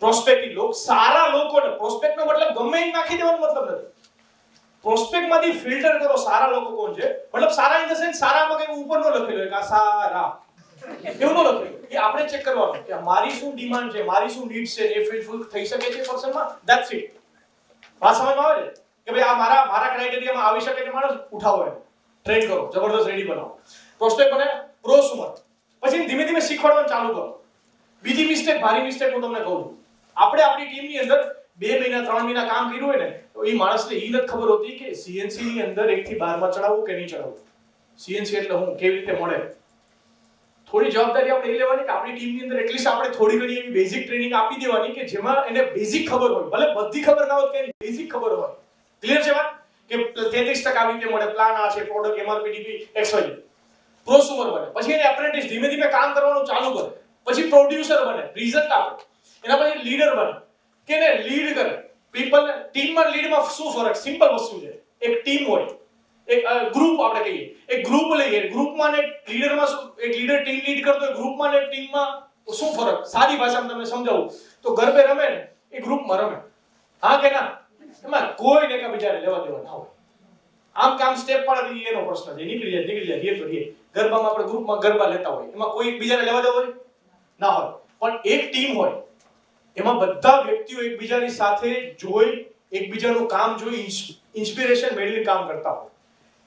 પ્રોસ્પેક્ટિંગ લોક સારા લોકોને પ્રોસ્પેક્ટનો મતલબ ગમે એ નાખી દેવાનો મતલબ નથી પ્રોસ્પેક્ટમાંથી ફિલ્ટર કરો સારા લોકો કોણ છે મતલબ સારા ઇન ધ સેન્સ સારામાં કઈ ઉપર નો લખેલું હોય કે આ સારા એવું નો લખેલું કે આપણે ચેક કરવાનું કે મારી શું ડિમાન્ડ છે મારી શું નીડ છે એ ફિલફિલ થઈ શકે છે પર્સનમાં ધેટ્સ ઇટ વાત સમજમાં આવે છે કે ભાઈ આ મારા ક્રાઇટેરિયામાં આવી શકે છે માણસ ઉઠાવો એને ટ્રેન કરો જબરદસ્ત રેડી બનાવો પ્રોસ્પેક્ટ બને પ્રોસુમર પછી ધીમે ધીમે શીખવાડવાનું ચાલુ કરો બીજી મિસ્ટેક ભારી મિસ્ટેક હું તમને કહું છું આપણે આપણી ટીમની અંદર 2 મહિના 3 મહિના કામ કર્યું હોય ને તો એ માણસને એ નથી ખબર હોતી કે સીએનસી ની અંદર 1 થી 12 માં ચડાવવું કે નહીં ચડાવવું સીએનસી એટલે હું કેવી રીતે મળે થોડી જવાબદારી આપણે એ લેવાની કે આપણી ટીમની અંદર એટલીસ્ટ આપણે થોડી ઘણી એવી બેઝિક ટ્રેનિંગ આપી દેવાની કે જેમાં એને બેઝિક ખબર હોય ભલે બધી ખબર ના હોય કે બેઝિક ખબર હોય ક્લિયર છે વાત કે 33% આવી રીતે મળે પ્લાન આ છે પ્રોડક્ટ એમઆરપી XYZ પ્રોસુમર બને પછી એને એપ્રેન્ટિસ ધીમે ધીમે કામ કરવાનું ચાલુ કરે પછી પ્રોડ્યુસર બને રિઝલ્ટ આપે એના પછી લીડર બને કે ને લીડ કરે પીપલ ટીમમાં લીડમાં શું ફરક સિમ્પલ વસ્તુ છે એક ટીમ હોય એક ગ્રુપ આપણે કહીએ એક ગ્રુપ લઈએ ગ્રુપમાં ને લીડરમાં એક લીડર ટીમ લીડ કરતો હોય ગ્રુપમાં ને ટીમમાં શું ફરક સાદી ભાષામાં તમને સમજાવું તો ગરબે રમે ને એ ગ્રુપમાં રમે હા કે ના એમાં કોઈ ને બીજાને લેવા દેવા ના હોય આમ કામ સ્ટેપ પાડી એનો પ્રશ્ન છે નીકળી જાય રીએ તો રીએ ગરબામાં આપણે ગ્રુપમાં ગરબા લેતા હોય એમાં કોઈ બીજાને લેવા દેવા હોય ના હોય પણ એક ટીમ હોય એમાં બધા વ્યક્તિઓ એકબીજાની સાથે જોઈ એકબીજાનું કામ જોઈ ઇન્સ્પિરેશન મેળવીને કામ કરતા હોય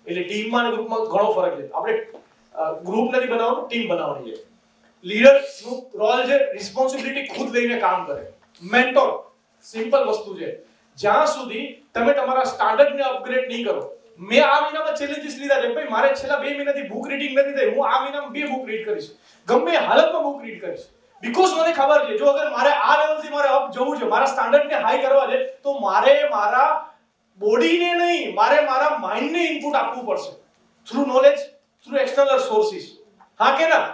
એટલે ટીમમાં અને ગ્રુપમાં ઘણો ફરક છે આપણે ગ્રુપ નથી બનાવવાનું ટીમ બનાવવાની છે લીડરનું રોલ છે રિસ્પોન્સિબિલિટી ખુદ લઈને કામ કરે મેન્ટોર સિમ્પલ વસ્તુ છે જ્યાં સુધી તમે તમારા સ્ટાન્ડર્ડને અપગ્રેડ નહીં કરો મેં આ મહિનામાં ચેલેન્જીસ લીધા છે ભાઈ મારે છેલ્લા 2 મહિનાથી બુક રીડિંગ નથી થઈ હું આ મહિનામાં 2 બુક રીડ કરીશ ગમે હાલતમાં બુક રીડ કરીશ બીકોઝ મને ખબર છે જો અગર મારે આ લેવલથી મારે અપ જવું છે મારા સ્ટાન્ડર્ડને હાઈ કરવા છે તો મારે મારા બોડીને નહીં મારે મારા માઇન્ડને ઇનપુટ આપવું પડશે through knowledge through external sources હા કે ના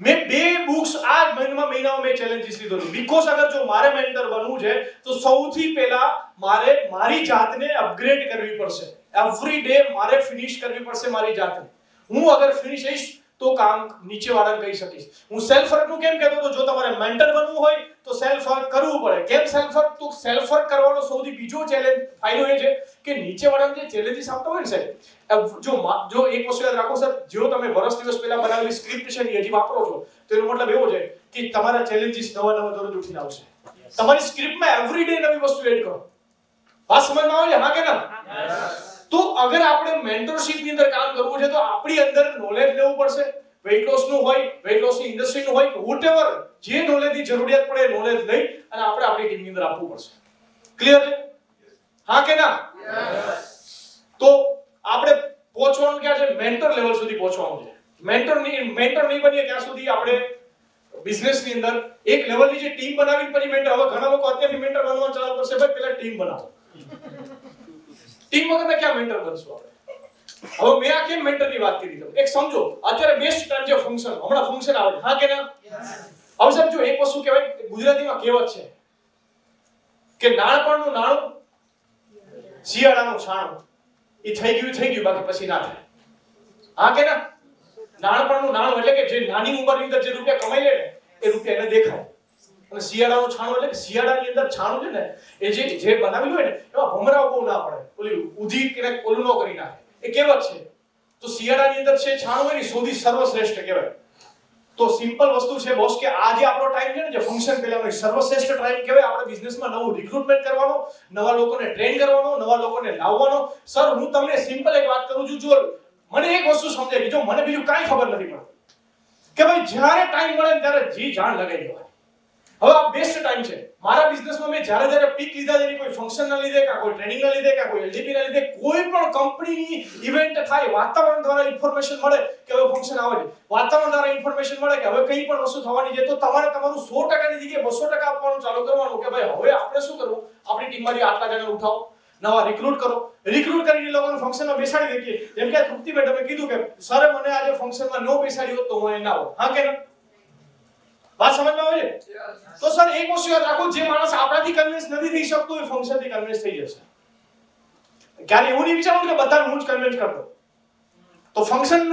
મેં 2 બુક્સ આ મહિનામાં મેં ચેલેન્જીસ લીધો છે બીકોઝ અગર જો મારે મેન્ટર બનવું છે તો સૌથી પહેલા મારે મારી જાતને અપગ્રેડ કરવી પડશે એવરી ડે મારે ફિનિશ કરવી પડશે મારી જાતને હું અગર ફિનિશ થઈશ તો કામ નીચે વાળાને કહી શકીશ હું સેલ્ફ વર્ક નું કેમ કહેતો તો જો તમારે મેન્ટર બનવું હોય તો સેલ્ફ વર્ક કરવું પડે કેમ સેલ્ફ વર્ક તો સેલ્ફ વર્ક કરવાનો સૌથી બીજો ચેલેન્જ ફાયદો એ છે કે નીચે વાળાને જે ચેલેન્જીસ આપતા હોય ને સાહેબ જો એક વસ્તુ યાદ રાખો સર જો તમે વર્ષ દિવસ પહેલા બનાવેલી સ્ક્રિપ્ટ છે ને હજી વાપરો છો તો એનો મતલબ એવો છે કે તમારા ચેલેન્જીસ નવા દરરોજ ઉઠીને આવશે તમારી સ્ક્રિપ્ટમાં એવરી ડે નવી વસ્તુ એડ કરો વાત સમજમાં આવે છે હા કે ના તો અગર આપણે મેન્ટરશિપ ની અંદર કામ કરવું છે તો આપણી અંદર નોલેજ લેવું પડશે વેઇટ લોસ નું હોય વેઇટ લોસ ની ઇન્ડસ્ટ્રી નું હોય વોટએવર જે નોલેજ ની જરૂરિયાત પડે નોલેજ લઈ અને આપણે આપણી ટીમ ની અંદર આપવું પડશે ક્લિયર છે હા કે ના? તો આપણે પહોંચવાનું ક્યાં છે? મેન્ટર લેવલ સુધી પહોંચવાનું છે. મેન્ટર નહીં બનીએ ત્યાં સુધી આપણે બિઝનેસ ની અંદર એક લેવલની જે ટીમ બનાવીને પછી મેન્ટર. હવે ઘણા લોકો અત્યારથી મેન્ટર બનવાનું ચાલુ કરશે. ભાઈ પહેલા ટીમ બનાવો. ટીમ વગર ક્યાં મેન્ટર બનશું આપણે? હવે મેં આ કેમ મેન્ટરની વાત કરી તમને? એક સમજો, અત્યારે બેસ્ટ ટાઈમ છે ફંક્શન. હમણાં ફંક્શન આવે છે, હા કે ના? હવે સમજો, એક વસ્તુ કહેવાય, ગુજરાતીમાં કહેવત છે કે નાનપણનું નાણું શિયાળાનું છાણું. એ થઈ ગયું, બાકી પછી ના થાય. હા કે ના? નાનપણનું નાણું એટલે કે જે નાની ઉંમરની અંદર જે રૂપિયા કમાઈ લે ને એ રૂપિયા એને દેખાય. અને શિયાળાનું છાણું એટલે કે શિયાળાની અંદર છાણું છે ને એ જે બનાવેલું હોય ને એમાં ભમરાઓ બહુ ના પડે, ઓલી ઉધી કે ઓલું ન કરી નાખે. એ કહેવત છે. તો શિયાળાની અંદર છે છાણું હોય ને સૌથી સર્વશ્રેષ્ઠ કહેવાય. તો સિમ્પલ વસ્તુ છે બોસ કે આજે આપણો ટાઈમ છે ને જે ફંક્શન પહેલાનો સર્વશ્રેષ્ઠ ટાઈમ કહેવાય. આપણે બિઝનેસમાં નવું રિક્રુટમેન્ટ કરવાનો, નવા લોકોને ટ્રેન કરવાનો, નવા લોકોને લાવવાનો. સર હું તમને સિમ્પલ એક વાત કરું છું, જો મને એક વસ્તુ સમજાય કે જો મને બીજું કાંઈ ખબર નથી પડતી કે ભાઈ જ્યારે ટાઈમ મળે ને ત્યારે જી જાણ લગાવી દેવાની. હવે આ બેસ્ટ ટાઈમ છે મારા બિઝનેસમાં. મેં જ્યારે પીક લીધા છે, કોઈ ફંક્શનના લીધે કે કોઈ ટ્રેનિંગના લીધે કે કોઈ એલડીપી ના લીધે, કોઈ પણ કંપનીની ઇવેન્ટ થાય, વાતાવરણ દ્વારા ઇન્ફોર્મેશન મળે કે હવે ફંક્શન આવે છે, વાતાવરણ દ્વારા ઇન્ફોર્મેશન મળે કે હવે કંઈ પણ વસ્તુ થવાની છે, તો તમારે તમારું 100% ની જગ્યાએ 200% આપવાનું ચાલુ કરવાનું કે ભાઈ હવે આપણે શું કરવું? આપણી ટીમમાંથી આટલા જણા ઉઠાવો, નવા રિક્રુટ કરો, રિક્રુટ કરીને લોકોને ફંક્શનમાં બેસાડી દઈએ. જેમ કે તૃપ્તિ મેડમે કીધું કે સર મને આજે ફંક્શનમાં ન બેસાડી હોત તો હું અહીં ના આવું. હા કે ના? વાત સમજમાં આવે છે? તો સર એક વસ્તુ યાદ રાખો, જે માણસ આપણાથી કન્વિન્સ નથી થઈ શકતો એ ફંક્શનથી કન્વિન્સ થઈ જશે. ક્યારે એવું નહીં વિચારવાનું કે બધાને હું જ કન્વિન્સ કરતો. તો ફંક્શન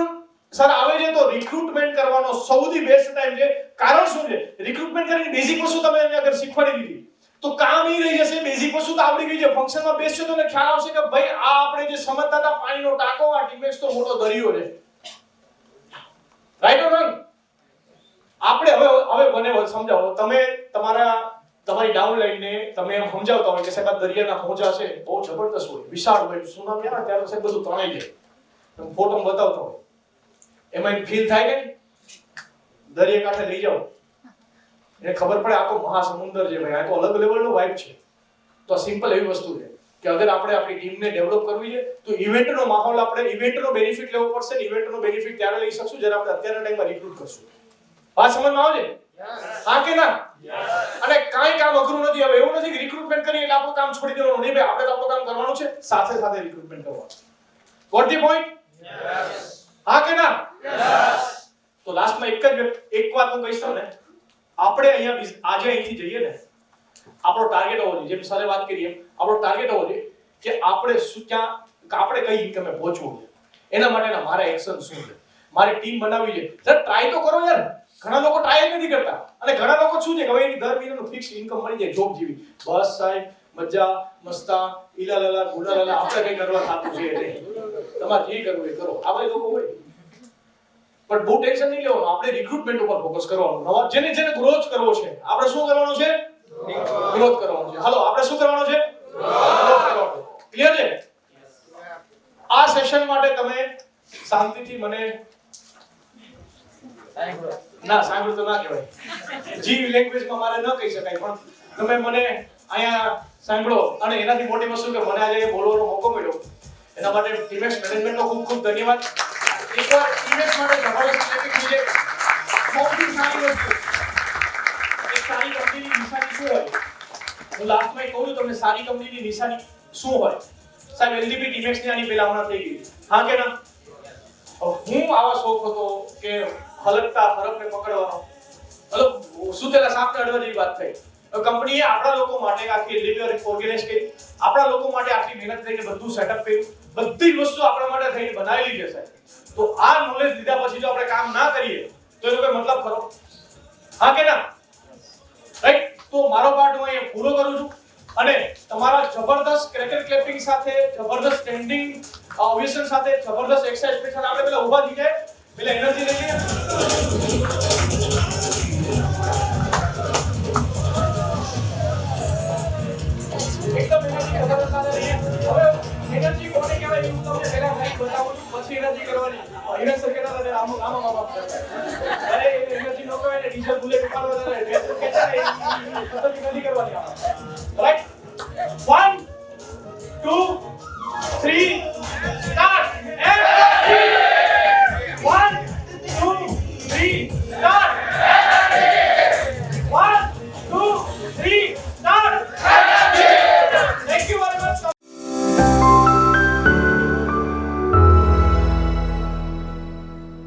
સર આવે છે તો રિક્રુટમેન્ટ કરવાનો સૌથી બેસ્ટ ટાઈમ છે. કારણ શું છે? રિક્રુટમેન્ટ કરીને બેઝિક વસ્તુ તમે એને અગર શીખવાડી દીધી તો કામ ઈ રહી જશે. બેઝિક વસ્તુ તો આવડી ગઈ છે. ફંક્શનમાં બેસશો તો એને ખ્યાલ આવશે કે ભાઈ આ આપણે જે સમજતા હતા પાણીનો ટાંકો, આ ટીમેક્સ તો મોટો દરિયો છે. Right or wrong? આપણે હવે મને સમજાવો, તમે તમારી ડાઉનલાઈનને તમે એમ સમજાવતા હોય કે સાહેબ આ દરિયાના મોજા છે બહુ જબરદસ્ત હોય, વિશાળ હોય, સુનામી આવે ત્યારે સાહેબ બધું તણાઈ જાય. તમે ફોટો બતાવતા હોય એમાં ફીલ થાય કે દરિયા કાંઠે લઈ જાઓ એને ખબર પડે આખો મહાસમુદ્ર છે ભાઈ, આ તો અલગ લેવલનો વાઇબ છે. તો આ સિમ્પલ એવી વસ્તુ છે કે અગર આપણે આપણી ટીમને ડેવલપ કરવી છે તો ઇવેન્ટનો માહોલ, આપણે ઇવેન્ટનો બેનિફિટ લેવો પડશે. ઇવેન્ટનો બેનિફિટ ત્યારે લઈ શકશું જ્યારે આપણે અત્યારના ટાઈમમાં રિક્રુટ કરશું. વાત સમજમાં આવે છે? હા કે ના? અને કાંઈ કામ અઘરું નથી. હવે એવું નથી કે રિક્રુટમેન્ટ કરીએ એટલે આપણું કામ છોડી દેવાનું. નહીં ભાઈ, આપણે તો આપણું કામ કરવાનું છે, સાથે સાથે રિક્રુટમેન્ટ કરવાનું. Got the point? હા કે ના? તો લાસ્ટમાં એક વાત હું કહીશ તમને. આપણે અહીંયા આજે અહીંથી જઈએ ને, આપણો ટાર્ગેટ હોવો જોઈએ, જેમ સરે વાત કરી એમ આપણો ટાર્ગેટ હોવો જોઈએ કે આપણે આપણે કઈ ઇન્કમે પહોંચવું છે, એના માટેના મારા એક્શન શું છે, મારી ટીમ બનાવવી છે. સર ટ્રાય તો કરો યાર. ઘણા લોકો ટ્રાય જ નથી કરતા. અને ઘણા લોકો શું છે કે હવે એની દર મહિનાનું ફિક્સ ઇન્કમ મળી જાય જોબ જેવી. બસ સાહેબ મજા મસ્તા ઈલાલાલા ગુલાલાલા આપણે કઈ કરવા થાતું છે એટલે તમારે જે કરવું એ કરો. આ બધા લોકો હોય પણ બહુ ટેન્શન નહીં લેવાનું. આપણે રિક્રુટમેન્ટ ઉપર ફોકસ કરવાનું. નવા જેને ગ્રોથ કરવો છે, આપણે શું કરવાનું છે? ગ્રોથ કરવાનું છે. હાલો, આપણે શું કરવાનું છે? ગ્રોથ કરવાનું. ક્લિયર છે? આ સેશન માટે તમે શાંતિથી મને સાંભળો તો ના કહેવાય, જી લેંગ્વેજમાં મારે ન કહી શકાય, પણ તમે મને અહીંયા સાંભળો. અને એનાથી મોટી વસ્તુ કે મને આજે બોલવાનો મોકો મળ્યો એના માટે ટીમેક્સ મેનેજમેન્ટનો ખૂબ ખૂબ ધન્યવાદ. એકવાર ટીમેક્સ માટે જબરદસ્ત ક્લેપિંગ જોઈએ. સૌથી સારી વસ્તુ, એક સારી કંપનીની નિશાની શું હોય? હું લાસ્ટમાં કહું છું તમને, સારી કંપનીની નિશાની શું હોય? સાહેબ એલડીપી ટીમેક્સની આની પહેલા હમણાં થઈ ગઈ, હા કે ના? હું આવા શોખ હતો કે હલકતા ફરકને પકડવાનો, મતલબ સુતેલા સાપને અડવા જેવી વાત થઈ. કંપનીએ આપણા લોકો માટે આખી એલડીપી ઓર્ગેનાઇઝ કરી, આપણા લોકો માટે આખી મહેનત કરીને બધું સેટઅપ કર્યું, બધી વસ્તુ આપણા માટે થઈને બનાવેલી છે સાહેબ. તો આ નોલેજ લીધા પછી જો આપણે કામ ના કરીએ તો એનો કોઈ મતલબ ખરો? હા કે ના? રાઈટ? તો મારો પાર્ટ હું અહીંયા પૂરો કરું છું અને તમારા જબરદસ્ત ક્રેકર ક્લેપિંગ સાથે, જબરદસ્ત સ્ટેન્ડિંગ ઓવેશન સાથે, જબરદસ્ત એક્સરસાઇઝ પેશન આપણે પેલા ઊભા થઈ જાય, પેલા એનર્જી લઈએ. એકદમ એનર્જી જબરદસ્ત સાથે લઈએ. હવે એનર્જી કોને કહેવાય હું તમને પહેલા લાઈક બતાવું છું, પછી એનર્જી કરવાની. હિરેન સર કહેતા હતા આમ કરતા. અરે એનર્જી નો કહેવાય ને, ડીઝલ બુલેટ ઉપાડવા હતા, રેસ કહેતા ને, એનર્જી કરવાની. રાઈટ? 1 2 3 start 1 2 3